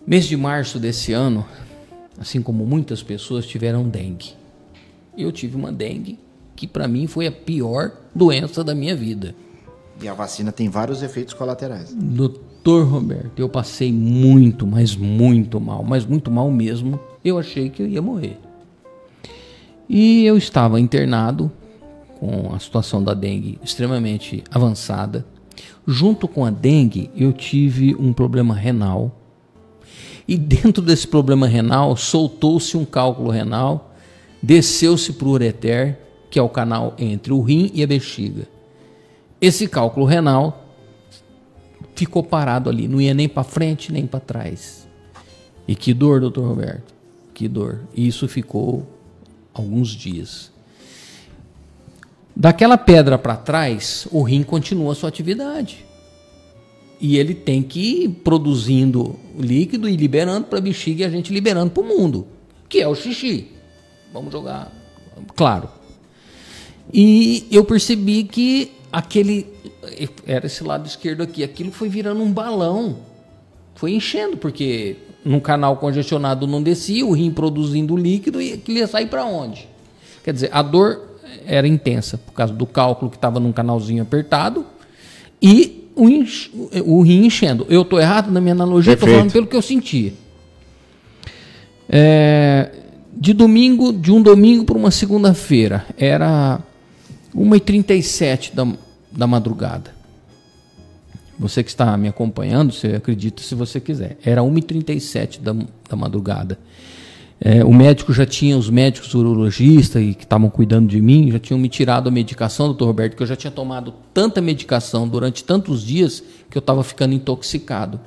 Mês de março desse ano, assim como muitas pessoas tiveram dengue. Eu tive uma dengue que para mim foi a pior doença da minha vida. E a vacina tem vários efeitos colaterais. Doutor Roberto, eu passei muito, mas muito mal mesmo. Eu achei que eu ia morrer. E eu estava internado com a situação da dengue extremamente avançada. Junto com a dengue, eu tive um problema renal. E dentro desse problema renal, soltou-se um cálculo renal, desceu-se para o ureter, que é o canal entre o rim e a bexiga. Esse cálculo renal ficou parado ali, não ia nem para frente nem para trás. E que dor, doutor Roberto, que dor. E isso ficou alguns dias. Daquela pedra para trás, o rim continua a sua atividade. E ele tem que ir produzindo líquido e liberando para a bexiga e a gente liberando para o mundo, que é o xixi. Vamos jogar claro. E eu percebi que era esse lado esquerdo aqui, aquilo foi virando um balão, foi enchendo, porque num canal congestionado não descia, o rim produzindo líquido e aquilo ia sair para onde? Quer dizer, a dor era intensa por causa do cálculo que estava num canalzinho apertado e o rim enchendo. Eu estou errado na minha analogia? Estou falando pelo que eu senti. De um domingo para uma segunda-feira, era 1h37 da madrugada. Você que está me acompanhando, você acredita se você quiser. Era 1h37 da madrugada. Os médicos urologistas que estavam cuidando de mim já tinham me tirado a medicação, doutor Roberto, que eu já tinha tomado tanta medicação durante tantos dias que eu estava ficando intoxicado.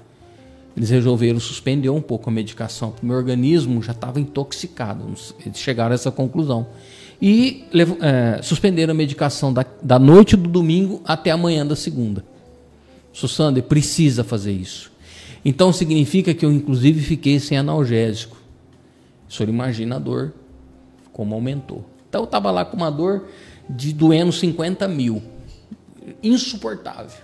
Eles resolveram suspender um pouco a medicação, porque o meu organismo já estava intoxicado. Eles chegaram a essa conclusão. E suspenderam a medicação da noite do domingo até a manhã da segunda. Sander, precisa fazer isso. Então significa que eu inclusive fiquei sem analgésico. O senhor imagina a dor, como aumentou. Então eu estava lá com uma dor de doendo 50 mil. Insuportável.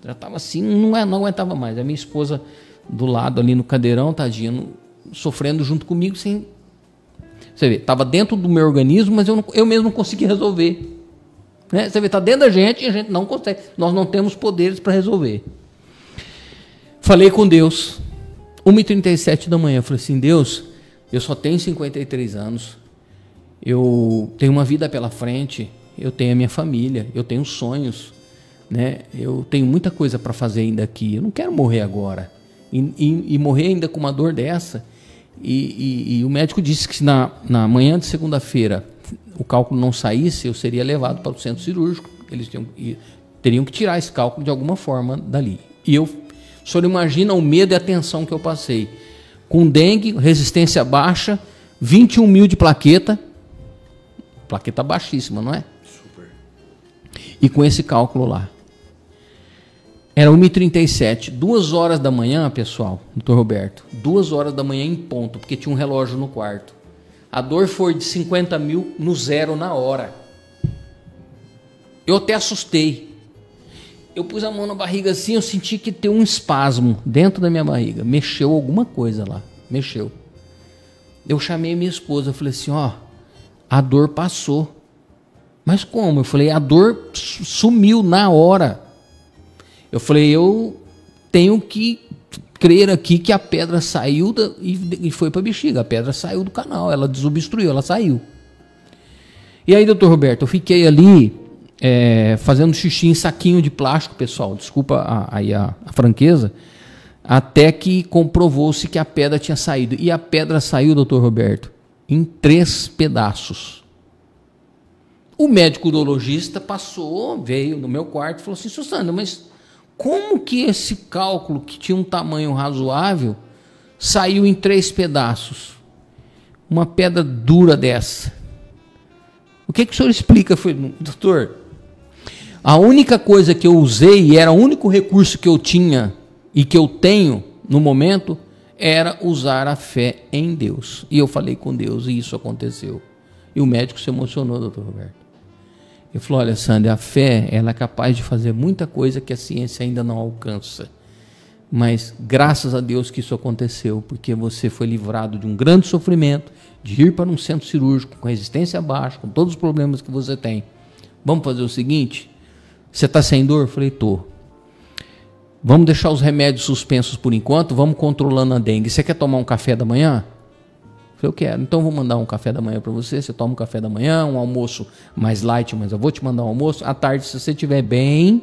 Já estava assim, não aguentava mais. A minha esposa do lado ali no cadeirão, tadinha, sofrendo junto comigo sem... Você vê, estava dentro do meu organismo, mas eu mesmo não consegui resolver. Né? Você vê, está dentro da gente e a gente não consegue. Nós não temos poderes para resolver. Falei com Deus, 1h37 da manhã. Falei assim, Deus, eu só tenho 53 anos. Eu tenho uma vida pela frente. Eu tenho a minha família. Eu tenho sonhos. Né? Eu tenho muita coisa para fazer ainda aqui. Eu não quero morrer agora. E morrer ainda com uma dor dessa. E o médico disse que se na manhã de segunda-feira o cálculo não saísse, eu seria levado para o centro cirúrgico. Eles teriam que tirar esse cálculo de alguma forma dali. E o senhor imagina o medo e a tensão que eu passei. Com dengue, resistência baixa, 21 mil de plaqueta. Plaqueta baixíssima, não é? Super. E com esse cálculo lá. Era 1h37, 2 horas da manhã, pessoal, doutor Roberto, 2 horas da manhã em ponto, porque tinha um relógio no quarto. A dor foi de 50 mil no zero na hora. Eu até assustei. Eu pus a mão na barriga assim, eu senti que tem um espasmo dentro da minha barriga. Mexeu alguma coisa lá, mexeu. Eu chamei minha esposa, falei assim, a dor passou. Mas como? Eu falei, a dor sumiu na hora. Eu falei, eu tenho que crer aqui que a pedra saiu e foi para a bexiga. A pedra saiu do canal, ela desobstruiu, ela saiu. E aí, doutor Roberto, eu fiquei ali fazendo xixi em saquinho de plástico, pessoal, desculpa a franqueza, até que comprovou-se que a pedra tinha saído. E a pedra saiu, doutor Roberto, em 3 pedaços. O médico urologista veio no meu quarto e falou assim: Sandra, mas como que esse cálculo, que tinha um tamanho razoável, saiu em 3 pedaços? Uma pedra dura dessa. O que o senhor explica? Foi, doutor, a única coisa que eu usei, e era o único recurso que eu tinha e que eu tenho no momento, era usar a fé em Deus. E eu falei com Deus e isso aconteceu. E o médico se emocionou, doutor Roberto. Ele falou: olha, Sandra, a fé, ela é capaz de fazer muita coisa que a ciência ainda não alcança. Mas graças a Deus que isso aconteceu, porque você foi livrado de um grande sofrimento, de ir para um centro cirúrgico com resistência baixa, com todos os problemas que você tem. Vamos fazer o seguinte: você está sem dor? Eu falei: tô. Vamos deixar os remédios suspensos por enquanto, vamos controlando a dengue. Você quer tomar um café da manhã? Eu falei: eu quero. Então vou mandar um café da manhã para você, você toma um café da manhã, um almoço mais light, mas eu vou te mandar um almoço. À tarde, se você estiver bem,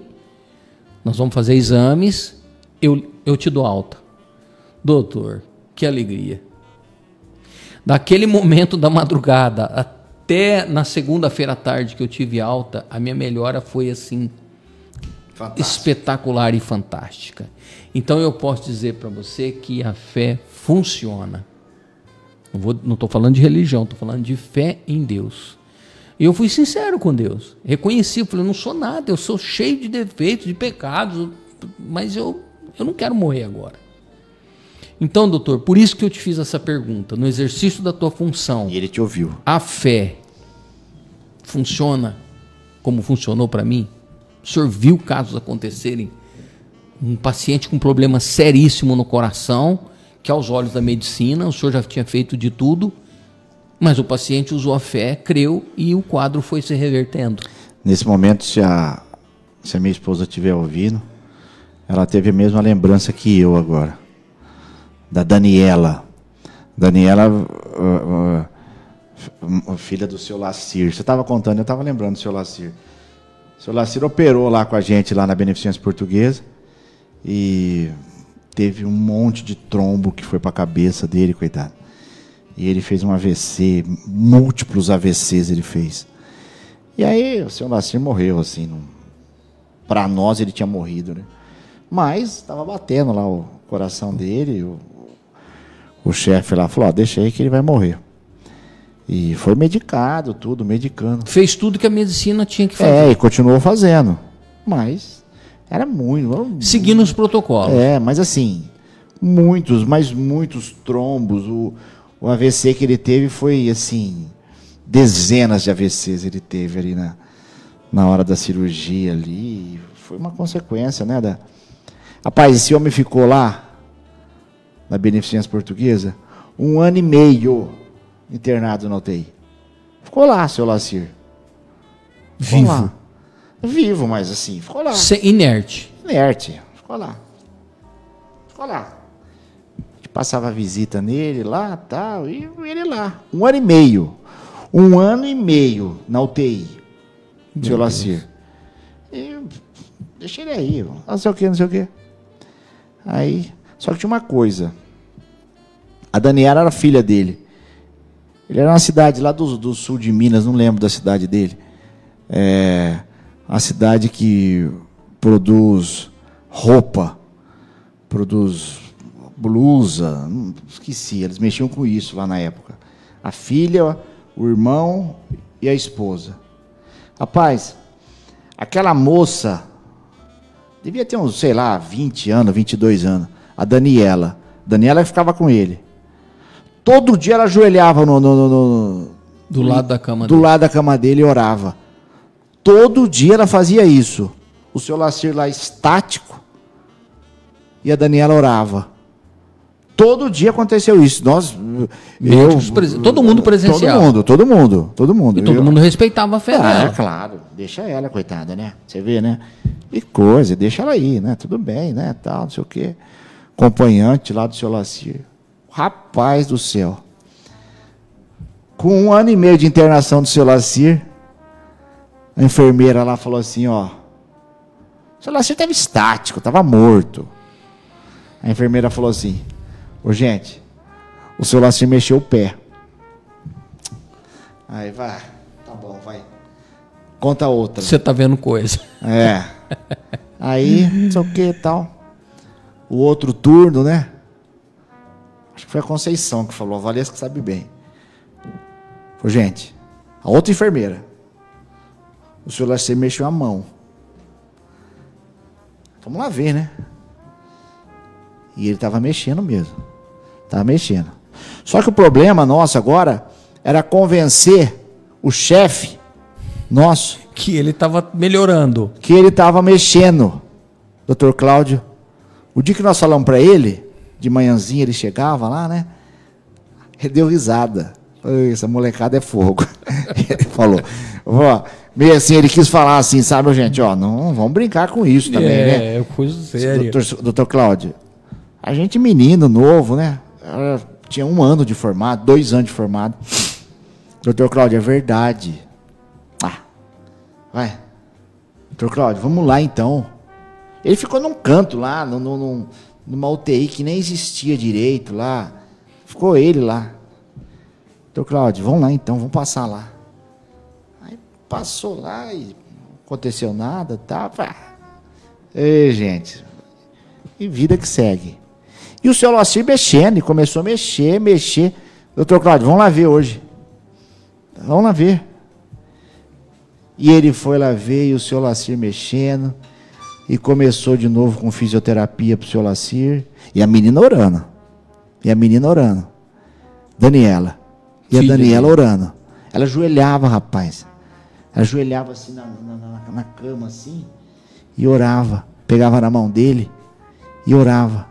nós vamos fazer exames, eu te dou alta. Doutor, que alegria. Daquele momento da madrugada até na segunda-feira à tarde que eu tive alta, a minha melhora foi assim, espetacular e fantástica. Então eu posso dizer para você que a fé funciona. Não estou falando de religião, estou falando de fé em Deus. E eu fui sincero com Deus. Reconheci, eu falei: eu não sou nada, eu sou cheio de defeitos, de pecados, mas eu não quero morrer agora. Então, doutor, por isso que eu te fiz essa pergunta. No exercício da tua função, e ele te ouviu, a fé funciona como funcionou para mim? O senhor viu casos acontecerem? Um paciente com problema seríssimo no coração, que aos olhos da medicina, o senhor já tinha feito de tudo, mas o paciente usou a fé, creu e o quadro foi se revertendo. Nesse momento, se a minha esposa estiver ouvindo, ela teve a mesma lembrança que eu agora. Da Daniela. Daniela, filha do seu Lacir. Você estava contando, eu estava lembrando do seu Lacir. O seu Lacir operou lá com a gente, lá na Beneficência Portuguesa, e teve um monte de trombo que foi para a cabeça dele, coitado. E ele fez um AVC, múltiplos AVCs ele fez. E aí o seu Lacir morreu, assim. Para nós ele tinha morrido, né? Mas estava batendo lá o coração dele, o chefe lá falou: deixa aí que ele vai morrer. E foi medicado, tudo, medicando. Fez tudo que a medicina tinha que fazer. E continuou fazendo. Mas era muito. Seguindo os protocolos. Mas assim, muitos trombos. O AVC que ele teve foi assim, dezenas de AVCs ele teve ali na hora da cirurgia ali. Foi uma consequência, né? Rapaz, esse homem ficou lá, na Beneficência Portuguesa, 1 ano e meio internado na UTI. Ficou lá, seu Lacir. Vivo. Lá. Vivo, mas assim, ficou lá. Inerte. Inerte. Ficou lá. A gente passava a visita nele lá, tal, e ele lá. 1 ano e meio. 1 ano e meio na UTI, seu Lacir. E deixa ele aí, não sei o quê. Aí, só que tinha uma coisa. A Daniela era filha dele. Ele era uma cidade lá do sul de Minas, não lembro da cidade dele. Uma cidade que produz roupa, produz blusa, esqueci, eles mexiam com isso lá na época. A filha, o irmão e a esposa. Rapaz, aquela moça devia ter uns, 20 anos, 22 anos. A Daniela ficava com ele. Todo dia ela ajoelhava do lado da cama dele. Lado da cama dele e orava. Todo dia ela fazia isso. O seu Lacir lá estático e a Daniela orava. Todo dia aconteceu isso. Todo mundo presenciava. Todo mundo. E todo mundo respeitava a fé dela. Claro. Deixa ela, coitada, né? Você vê, né? E coisa, deixa ela aí, né? Tudo bem, né? Tal, não sei o quê. acompanhante lá do seu Lacir. Rapaz do céu. Com 1 ano e meio de internação do seu Lacir, a enfermeira lá falou assim, ó, o seu Lacir estava estático, estava morto. A enfermeira falou assim, ô gente, o seu Lacir mexeu o pé. Aí vai, tá bom, vai. Conta outra. Você tá vendo coisa. É. Aí, não sei o que e tal. O outro turno, né? Acho que foi a Conceição que falou, a Valesca sabe bem. Falei, gente, a outra enfermeira, o senhor Lacir mexeu a mão. Vamos lá ver, né? E ele estava mexendo mesmo. Estava mexendo. Só que o problema nosso agora era convencer o chefe nosso que ele estava melhorando. Que ele estava mexendo. Dr. Cláudio, o dia que nós falamos para ele, de manhãzinha ele chegava lá, né? Ele deu risada. Essa molecada é fogo. Ele falou, ó, meio assim, ele quis falar assim, sabe, gente, ó, não vamos brincar com isso também, né? É, coisa séria. Doutor Cláudio, a gente menino novo, né? Tinha 1 ano de formado, 2 anos de formado. Doutor Cláudio, é verdade. Vai. Doutor Cláudio, vamos lá então. Ele ficou num canto lá, numa UTI que nem existia direito lá. Ficou ele lá. Doutor Cláudio, vamos lá então, vamos passar lá. Aí passou lá e não aconteceu nada, tá? Ei, gente. E vida que segue. E o seu Lacir mexendo, e começou a mexer. Doutor Cláudio, vamos lá ver hoje. Vamos lá ver. E ele foi lá ver, e o seu Lacir mexendo, e começou de novo com fisioterapia pro seu Lacir, e a menina orando. Daniela. E a Daniela orando. Ela ajoelhava, rapaz. Ela ajoelhava assim na cama, assim, e orava. Pegava na mão dele e orava.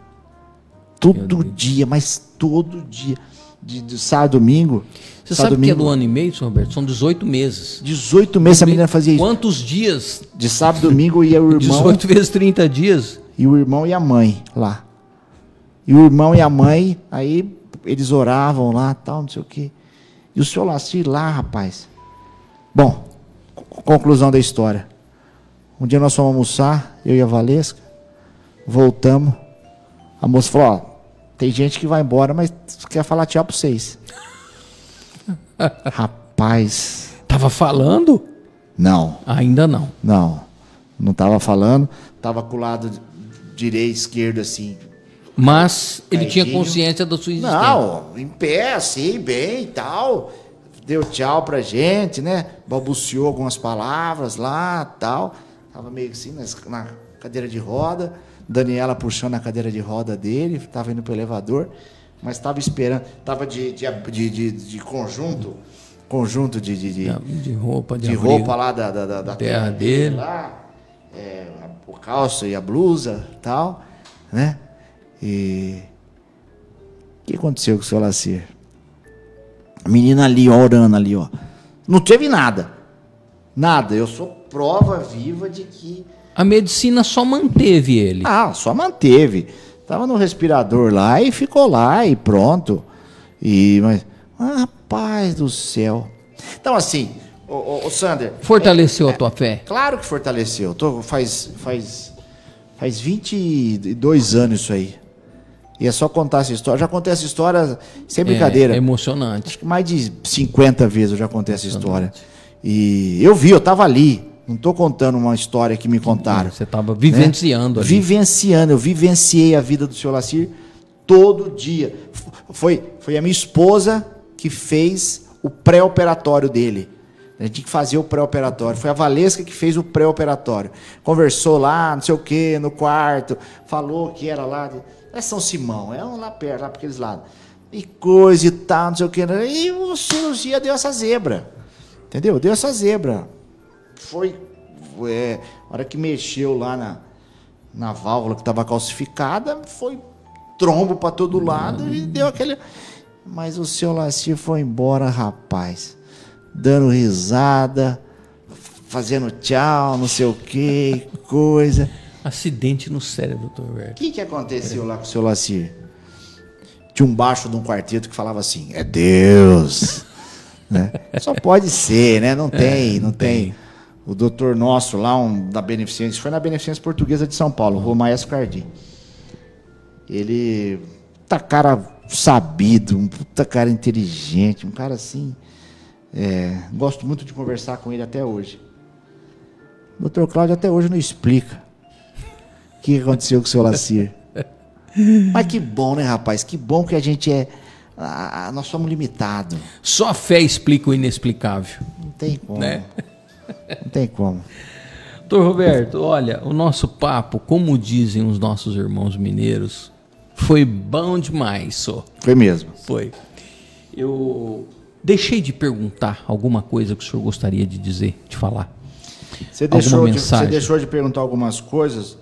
Todo dia, mas todo dia. De sábado, domingo. Você sabe domingo, que é do 1 ano e meio, senhor Roberto? São 18 meses. 18 meses a menina fazia isso. Quantos dias? De sábado, domingo ia o irmão. 18 vezes 30 dias. E o irmão e a mãe lá. E o irmão e a mãe, aí eles oravam lá, tal, não sei o quê. E o senhor Lacir lá, rapaz. Bom, conclusão da história. Um dia nós fomos almoçar, eu e a Valesca. Voltamos. A moça falou, ó, tem gente que vai embora, mas quer falar tchau para vocês. Rapaz. Tava falando? Não. Ainda não. Não tava falando. Tava com o lado direito, esquerdo, assim. Mas ele tinha consciência da sua existência. Não, em pé, assim, bem e tal. Deu tchau pra gente, né? Balbuciou algumas palavras lá, tal. Tava meio assim na cadeira de roda. Daniela puxando a cadeira de roda dele, estava indo para o elevador, mas estava esperando, estava de conjunto de roupa lá da terra dele, lá, o calço e a blusa, tal, né? E o que aconteceu com o seu Lacir? A menina ali, ó, orando ali, ó, não teve nada, eu sou prova viva de que a medicina só manteve ele. Só manteve. Tava no respirador lá e ficou lá e pronto. Mas, rapaz do céu. Então, assim, o Sander... Fortaleceu a tua fé? Claro que fortaleceu. Faz 22 anos isso aí. E é só contar essa história. Eu já contei essa história sem brincadeira. É emocionante. Acho que mais de 50 vezes eu já contei essa história. E eu tava ali. Não estou contando uma história que me contaram. Você estava vivenciando ali. Eu vivenciei a vida do senhor Lacir todo dia. Foi a minha esposa que fez o pré-operatório dele. A gente tinha que fazer o pré-operatório. Foi a Valesca que fez o pré-operatório. Conversou lá, não sei o quê, no quarto. Falou que era lá. É São Simão, é lá perto, lá para aqueles lados. E coisa e tal, não sei o quê. E a cirurgia deu essa zebra. Entendeu? Deu essa zebra. Foi a hora que mexeu lá na válvula que estava calcificada, foi trombo para todo lado e deu aquele... Mas o seu Lacir foi embora, rapaz, dando risada, fazendo tchau, não sei o que, coisa. Acidente no cérebro, doutor Roberto. O que aconteceu lá com o seu Lacir? Tinha um baixo de um quarteto que falava assim, é Deus. Né? Só pode ser, né? Não tem. O doutor nosso lá, da Beneficência, foi na Beneficência Portuguesa de São Paulo, o Maestro Cardi. Ele tá cara sabido, um puta cara inteligente, um cara assim. Gosto muito de conversar com ele até hoje. O doutor Cláudio até hoje não explica o que aconteceu com o seu Lacir. Mas que bom, né, rapaz? Que bom que a gente nós somos limitados. Só a fé explica o inexplicável. Não tem como. Né? Não tem como. Doutor Roberto, olha, o nosso papo, como dizem os nossos irmãos mineiros, foi bom demais, só. Foi mesmo. Foi. Eu deixei de perguntar alguma coisa que o senhor gostaria de dizer, de falar. Você deixou de perguntar algumas coisas,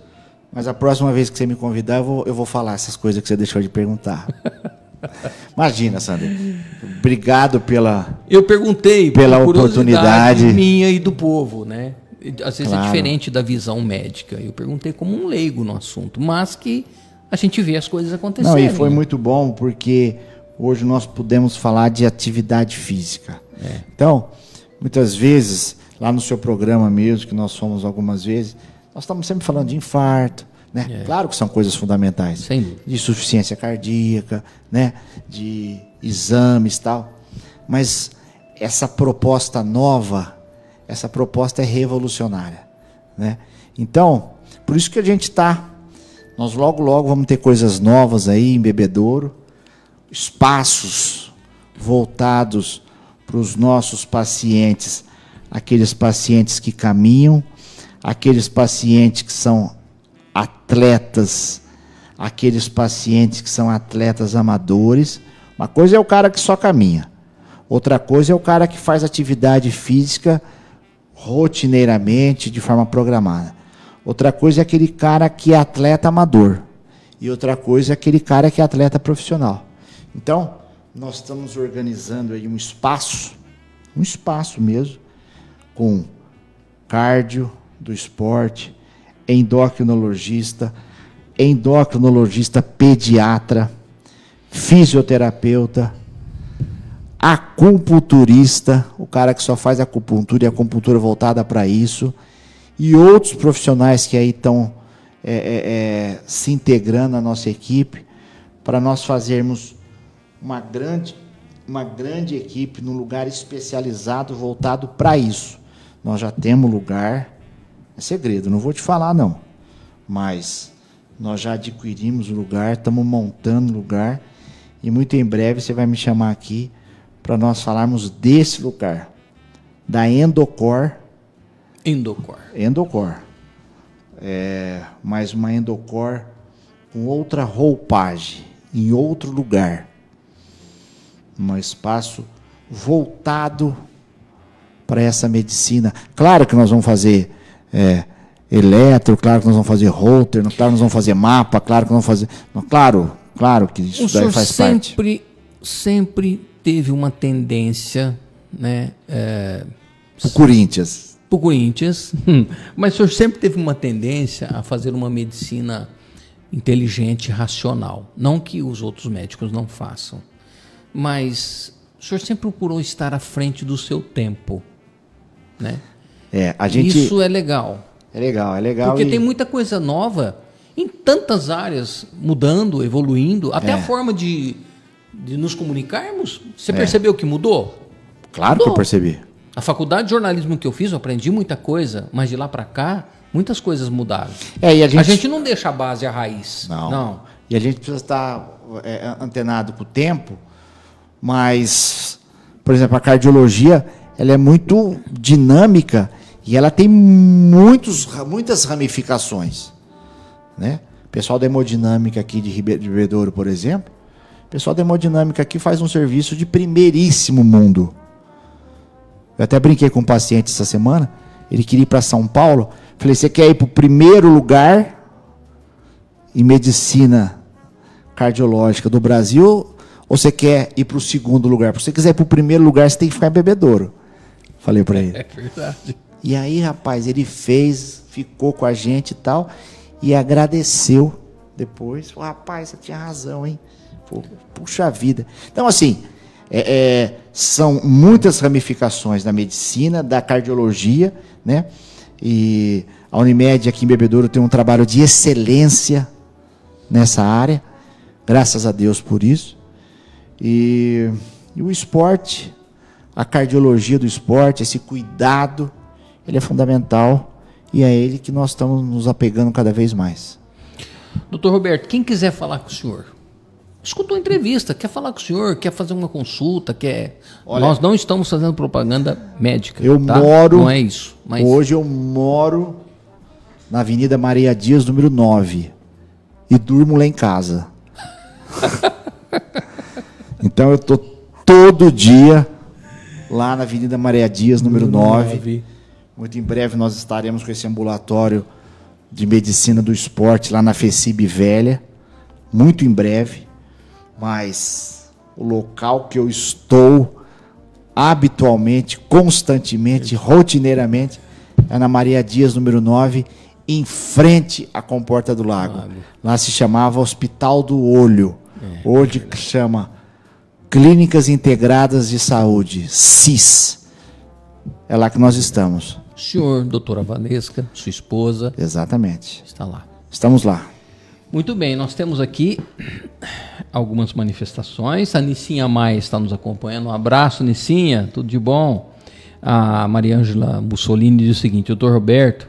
mas a próxima vez que você me convidar, eu vou falar essas coisas que você deixou de perguntar. Imagina, Sandra. Obrigado pela oportunidade minha e do povo, né? Às vezes é diferente da visão médica. Eu perguntei como um leigo no assunto, mas que a gente vê as coisas acontecendo. Não, e foi muito bom porque hoje nós pudemos falar de atividade física. Então, muitas vezes, lá no seu programa mesmo, que nós fomos algumas vezes, nós estamos sempre falando de infarto, né? Claro que são coisas fundamentais. Sim. De insuficiência cardíaca, né? De exames e tal. Mas essa proposta nova, essa proposta é revolucionária, né? Então, por isso que a gente nós logo vamos ter coisas novas aí em Bebedouro, espaços voltados para os nossos pacientes, aqueles pacientes que caminham, aqueles pacientes que são atletas, aqueles pacientes que são atletas amadores. Uma coisa é o cara que só caminha, outra coisa é o cara que faz atividade física rotineiramente, de forma programada. Outra coisa é aquele cara que é atleta amador. E outra coisa é aquele cara que é atleta profissional. Então, nós estamos organizando aí um espaço mesmo, com cardio do esporte, endocrinologista pediatra, fisioterapeuta, acupunturista, o cara que só faz acupuntura e acupuntura voltada para isso, e outros profissionais que aí estão se integrando à nossa equipe, para nós fazermos uma grande equipe num lugar especializado voltado para isso. Nós já temos lugar, é segredo, não vou te falar não, mas nós já adquirimos o lugar, estamos montando o lugar, e muito em breve você vai me chamar aqui para nós falarmos desse lugar, da Endocor. Mais uma Endocor com outra roupagem, em outro lugar. Um espaço voltado para essa medicina. Claro que nós vamos fazer eletro, claro que nós vamos fazer holter, claro que nós vamos fazer mapa, claro que nós vamos fazer... Claro que isso daí faz parte. Sempre teve uma tendência, né? Pro Corinthians, mas o senhor sempre teve uma tendência a fazer uma medicina inteligente e racional. Não que os outros médicos não façam, mas o senhor sempre procurou estar à frente do seu tempo, né? Isso é legal. É legal. Porque tem muita coisa nova em tantas áreas, mudando, evoluindo, até a forma de nos comunicarmos. Você percebeu que mudou? Claro que eu percebi. A faculdade de jornalismo que eu fiz, eu aprendi muita coisa, mas de lá para cá, muitas coisas mudaram. E a gente não deixa a base, a raiz. Não. E a gente precisa estar antenado com o tempo, mas, por exemplo, a cardiologia, ela é muito dinâmica e ela tem muitas ramificações, né? O pessoal da hemodinâmica aqui de Bebedouro, por exemplo, o pessoal da hemodinâmica aqui faz um serviço de primeiríssimo mundo. Eu até brinquei com um paciente essa semana, ele queria ir para São Paulo, falei, você quer ir para o primeiro lugar em medicina cardiológica do Brasil, ou você quer ir para o segundo lugar? Se você quiser ir para o primeiro lugar, você tem que ficar em Bebedouro. Falei para ele. É verdade. E aí, rapaz, ele ficou com a gente e tal, e agradeceu depois. Falou, rapaz, você tinha razão, hein? Pô, puxa vida. Então, assim, são muitas ramificações da medicina, da cardiologia, né? E a Unimed aqui em Bebedouro tem um trabalho de excelência nessa área, graças a Deus por isso. E o esporte, a cardiologia do esporte, esse cuidado, ele é fundamental e é ele que nós estamos nos apegando cada vez mais. Doutor Roberto, quem quiser falar com o senhor, escutou a entrevista, quer falar com o senhor, quer fazer uma consulta, quer... Olha, nós não estamos fazendo propaganda médica. Eu moro... Não é isso. Mas... Hoje eu moro na Avenida Maria Dias, número 9. E durmo lá em casa. Então eu tô todo dia lá na Avenida Maria Dias, número 9. Muito em breve nós estaremos com esse ambulatório de medicina do esporte lá na FECIB Velha. Muito em breve. Mas o local que eu estou habitualmente, constantemente, rotineiramente, é na Maria Dias, número 9, em frente à Comporta do Lago. Lá se chamava Hospital do Olho. Hoje chama Clínicas Integradas de Saúde, CIS. É lá que nós estamos. O senhor, doutora Valesca, sua esposa. Exatamente. Está lá. Estamos lá. Muito bem, nós temos aqui algumas manifestações. A Nicinha Maia está nos acompanhando. Um abraço, Nicinha, tudo de bom. A Maria Ângela Mussolini diz o seguinte: doutor Roberto,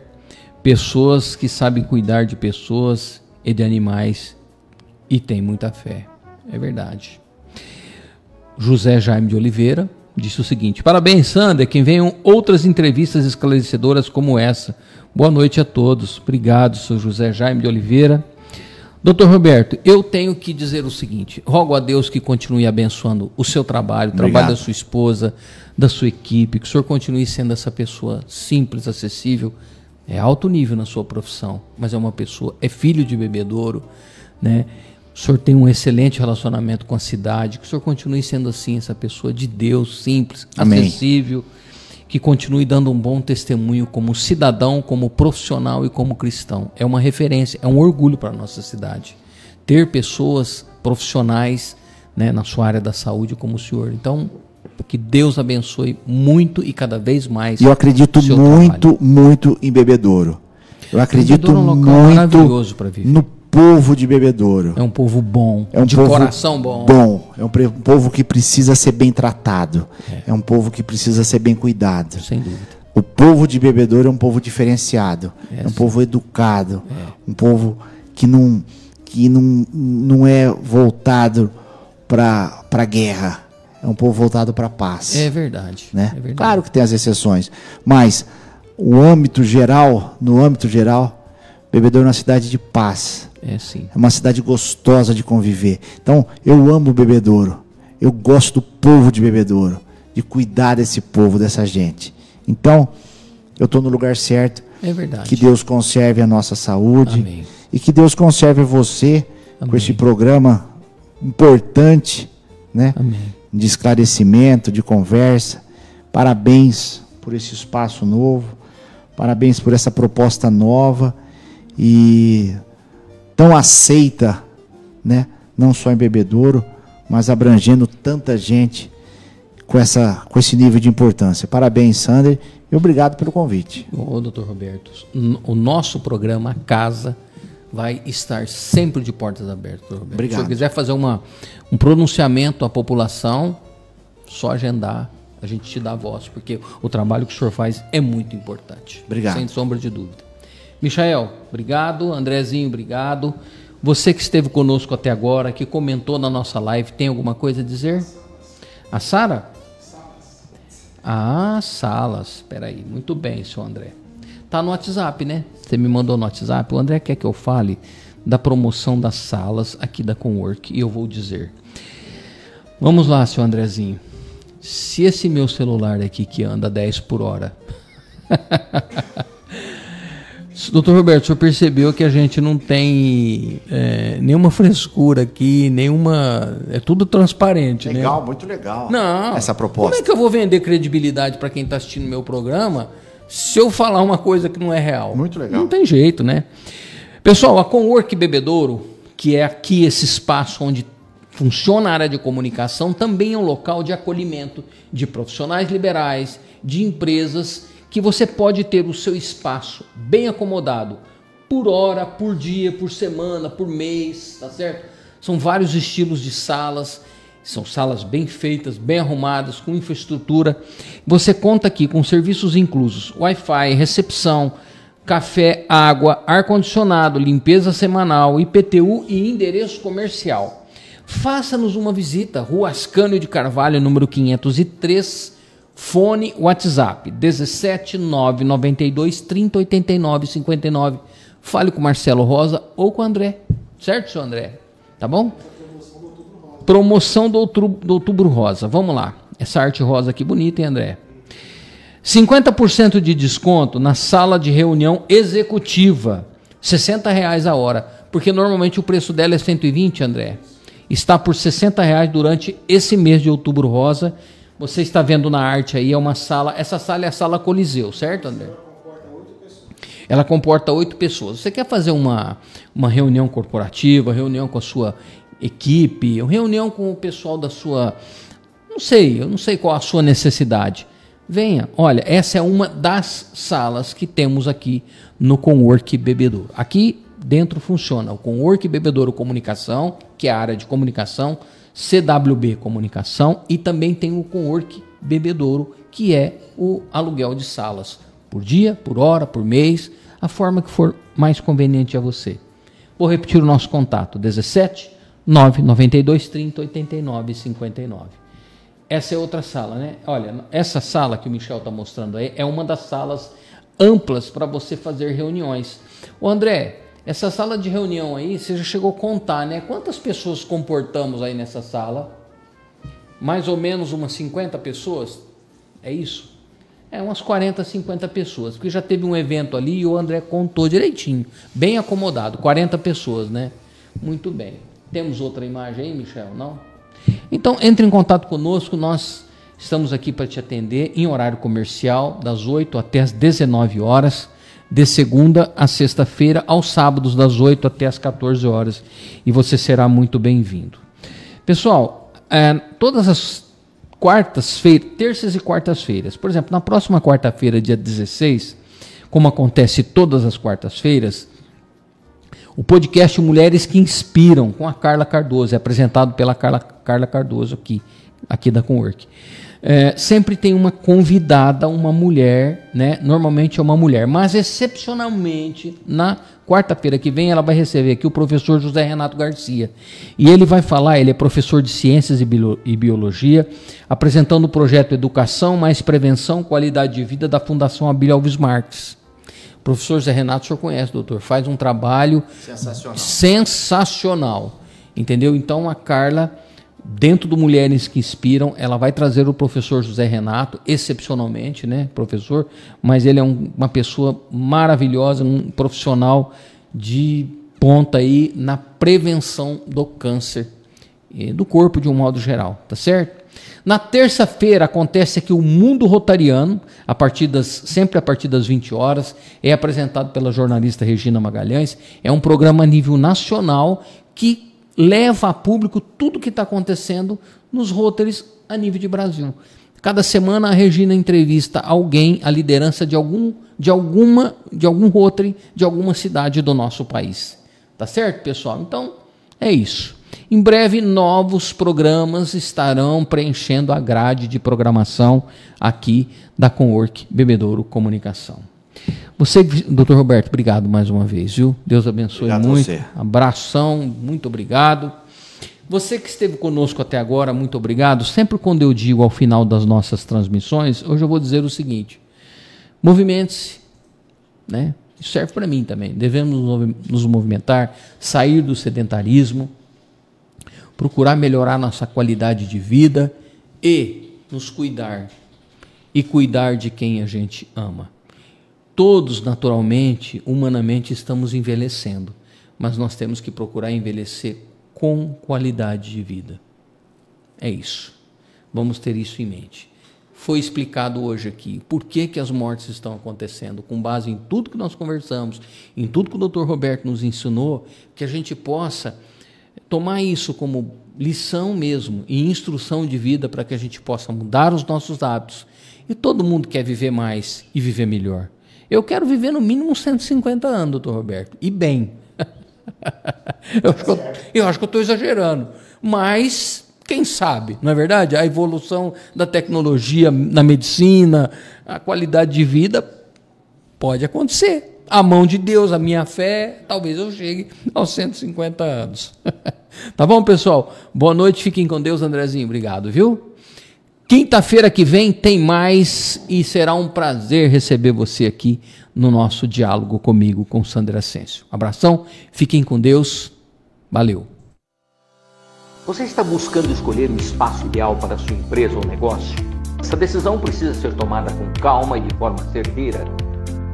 pessoas que sabem cuidar de pessoas e de animais e têm muita fé. É verdade. José Jaime de Oliveira disse o seguinte: parabéns, Sander, que venham outras entrevistas esclarecedoras como essa. Boa noite a todos. Obrigado, seu José Jaime de Oliveira. Doutor Roberto, eu tenho que dizer o seguinte: rogo a Deus que continue abençoando o seu trabalho, o trabalho da sua esposa, da sua equipe, que o senhor continue sendo essa pessoa simples, acessível, alto nível na sua profissão, mas é uma pessoa, é filho de Bebedouro, né? O senhor tem um excelente relacionamento com a cidade, que o senhor continue sendo assim, essa pessoa de Deus, simples, acessível, que continue dando um bom testemunho como cidadão, como profissional e como cristão. É uma referência, é um orgulho para a nossa cidade ter pessoas profissionais, né, na sua área da saúde como o senhor. Então, que Deus abençoe muito e cada vez mais. Eu acredito muito em Bebedouro. Eu acredito muito no povo de Bebedouro. É um povo bom, de coração bom. É um povo que precisa ser bem tratado. É um povo que precisa ser bem cuidado. Sem dúvida. O povo de Bebedouro é um povo diferenciado. É um povo educado. Um povo que não é voltado para a guerra. É um povo voltado para a paz. É verdade, né? É verdade. Claro que tem as exceções, mas no âmbito geral, Bebedouro é uma cidade de paz. Sim. É uma cidade gostosa de conviver. Então, eu amo Bebedouro. Eu gosto do povo de Bebedouro, de cuidar desse povo, dessa gente. Então, eu estou no lugar certo. É verdade. Que Deus conserve a nossa saúde. Amém. E que Deus conserve você. Amém. Com esse programa importante, né? Amém. De esclarecimento, de conversa. Parabéns por esse espaço novo. Parabéns por essa proposta nova e tão aceita, né? Não só em Bebedouro, mas abrangendo tanta gente com esse nível de importância. Parabéns, Sander, e obrigado pelo convite. Ô, doutor Roberto, o nosso programa, a casa, vai estar sempre de portas abertas, doutor Roberto. Obrigado. Se o senhor quiser fazer um pronunciamento à população, só agendar, a gente te dá a voz, porque o trabalho que o senhor faz é muito importante. Obrigado. Sem sombra de dúvida. Michael, obrigado. Andrezinho, obrigado. Você que esteve conosco até agora, que comentou na nossa live, tem alguma coisa a dizer? A Sara? Ah, Salas. Espera aí. Muito bem, seu André. Tá no WhatsApp, né? Você me mandou no WhatsApp. O André quer que eu fale da promoção das salas aqui da Conwork e eu vou dizer. Vamos lá, seu Andrezinho. Se esse meu celular aqui que anda 10 por hora... Doutor Roberto, o senhor percebeu que a gente não tem nenhuma frescura aqui, nenhuma... É tudo transparente, legal, né? Muito legal. Não. Essa proposta. Como é que eu vou vender credibilidade para quem está assistindo meu programa se eu falar uma coisa que não é real? Muito legal. Não tem jeito, né? Pessoal, a Cowork Bebedouro, que é aqui esse espaço onde funciona a área de comunicação, também é um local de acolhimento de profissionais liberais, de empresas, que você pode ter o seu espaço bem acomodado, por hora, por dia, por semana, por mês, tá certo? São vários estilos de salas, são salas bem feitas, bem arrumadas, com infraestrutura. Você conta aqui com serviços inclusos, Wi-Fi, recepção, café, água, ar-condicionado, limpeza semanal, IPTU e endereço comercial. Faça-nos uma visita, Rua Ascânio de Carvalho, número 503, fone WhatsApp 17 992 30 89 59. Fale com o Marcelo Rosa ou com o André, certo, seu André? Tá bom? Promoção do Outubro Rosa, vamos lá. Essa arte rosa aqui bonita, hein, André? 50% de desconto na sala de reunião executiva, R$60 a hora, porque normalmente o preço dela é 120, André. Está por R$60 durante esse mês de Outubro Rosa. Você está vendo na arte aí, é uma sala, essa sala é a sala Coliseu, certo, André? Ela comporta 8 pessoas. Você quer fazer uma reunião corporativa, reunião com a sua equipe, reunião com o pessoal da sua... eu não sei qual a sua necessidade. Venha, olha, essa é uma das salas que temos aqui no Cowork Bebedouro. Aqui dentro funciona o Cowork Bebedouro Comunicação, que é a área de comunicação, CWB Comunicação, e também tem o Cowork Bebedouro, que é o aluguel de salas, por dia, por hora, por mês, a forma que for mais conveniente a você. Vou repetir o nosso contato, 17 992 30 89 59. Essa é outra sala, né? Olha, essa sala que o Michel está mostrando aí é uma das salas amplas para você fazer reuniões. Ô André, essa sala de reunião aí, você já chegou a contar, né? Quantas pessoas comportamos aí nessa sala? Mais ou menos umas 50 pessoas? É isso? É umas 40, 50 pessoas, porque já teve um evento ali e o André contou direitinho, bem acomodado, 40 pessoas, né? Muito bem. Temos outra imagem aí, Michel? Não? Então, entre em contato conosco, nós estamos aqui para te atender em horário comercial, das 8 até as 19 horas, de segunda a sexta-feira, aos sábados, das 8 até as 14 horas, e você será muito bem-vindo. Pessoal, todas as quartas-feiras, terças e quartas-feiras, por exemplo, na próxima quarta-feira, dia 16, como acontece todas as quartas-feiras, o podcast Mulheres que Inspiram, com a Carla Cardoso, é apresentado pela Carla Cardoso aqui da Cowork. Sempre tem uma convidada, uma mulher, né? Normalmente é uma mulher, mas excepcionalmente, na quarta-feira que vem, ela vai receber aqui o professor José Renato Garcia. E ele vai falar, ele é professor de Ciências e Biologia, apresentando o projeto Educação mais Prevenção, Qualidade de Vida da Fundação Abílio Alves Marques. O professor Zé Renato, o senhor conhece, doutor, faz um trabalho sensacional, entendeu? Então a Carla, dentro do Mulheres que Inspiram, ela vai trazer o professor José Renato, excepcionalmente, né, professor, mas ele é uma pessoa maravilhosa, um profissional de ponta aí na prevenção do câncer do corpo de um modo geral, tá certo? Na terça-feira acontece aqui o Mundo Rotariano, sempre a partir das 20 horas, é apresentado pela jornalista Regina Magalhães, é um programa a nível nacional que leva a público tudo o que está acontecendo nos Rotaries a nível de Brasil. Cada semana a Regina entrevista alguém, a liderança de algum Rotary, de alguma cidade do nosso país. Tá certo, pessoal? Então, é isso. Em breve, novos programas estarão preenchendo a grade de programação aqui da Cowork Bebedouro Comunicação. Você, doutor Roberto, obrigado mais uma vez, viu? Deus abençoe obrigado muito. Você. Abração, muito obrigado. Você que esteve conosco até agora, muito obrigado. Sempre quando eu digo ao final das nossas transmissões, hoje eu vou dizer o seguinte: movimente-se, né? Isso serve para mim também. Devemos nos movimentar, sair do sedentarismo, procurar melhorar nossa qualidade de vida e nos cuidar. E cuidar de quem a gente ama. Todos, naturalmente, humanamente, estamos envelhecendo, mas nós temos que procurar envelhecer com qualidade de vida. É isso. Vamos ter isso em mente. foi explicado hoje aqui. Por que que as mortes estão acontecendo? Com base em tudo que nós conversamos, em tudo que o Dr. Roberto nos ensinou, que a gente possa tomar isso como lição mesmo e instrução de vida para que a gente possa mudar os nossos hábitos. E todo mundo quer viver mais e viver melhor. Eu quero viver no mínimo uns 150 anos, doutor Roberto, e bem. Eu acho que eu estou exagerando, mas quem sabe, não é verdade? A evolução da tecnologia na medicina, a qualidade de vida pode acontecer. A mão de Deus, a minha fé, talvez eu chegue aos 150 anos. Tá bom, pessoal? Boa noite, fiquem com Deus, Andrezinho. Obrigado, viu? Quinta-feira que vem tem mais e será um prazer receber você aqui no nosso diálogo comigo, com Sandra Ascencio. Abração, fiquem com Deus. Valeu. Você está buscando escolher o espaço ideal para a sua empresa ou negócio? Essa decisão precisa ser tomada com calma e de forma certeira.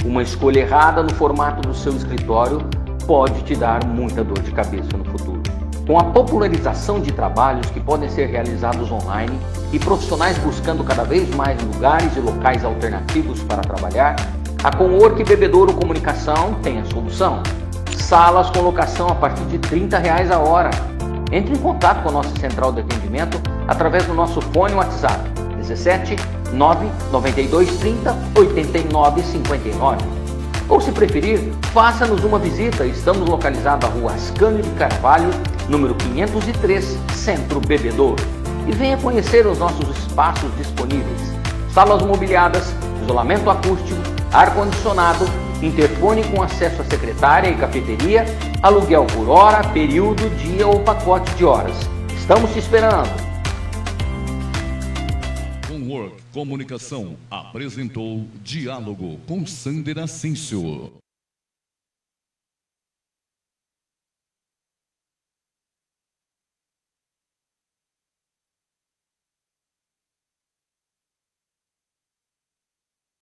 Uma escolha errada no formato do seu escritório pode te dar muita dor de cabeça no futuro. Com a popularização de trabalhos que podem ser realizados online e profissionais buscando cada vez mais lugares e locais alternativos para trabalhar, a Cowork Bebedouro Comunicação tem a solução. Salas com locação a partir de R$30 a hora. Entre em contato com a nossa central de atendimento através do nosso fone WhatsApp 17 992 30 89 59. Ou se preferir, faça-nos uma visita. Estamos localizados na rua Ascânio de Carvalho, número 503, Centro Bebedouro. E venha conhecer os nossos espaços disponíveis. Salas mobiliadas, isolamento acústico, ar-condicionado, interfone com acesso à secretária e cafeteria, aluguel por hora, período, dia ou pacote de horas. Estamos te esperando. Cowork Comunicação apresentou Diálogo com Sandra Ascencio.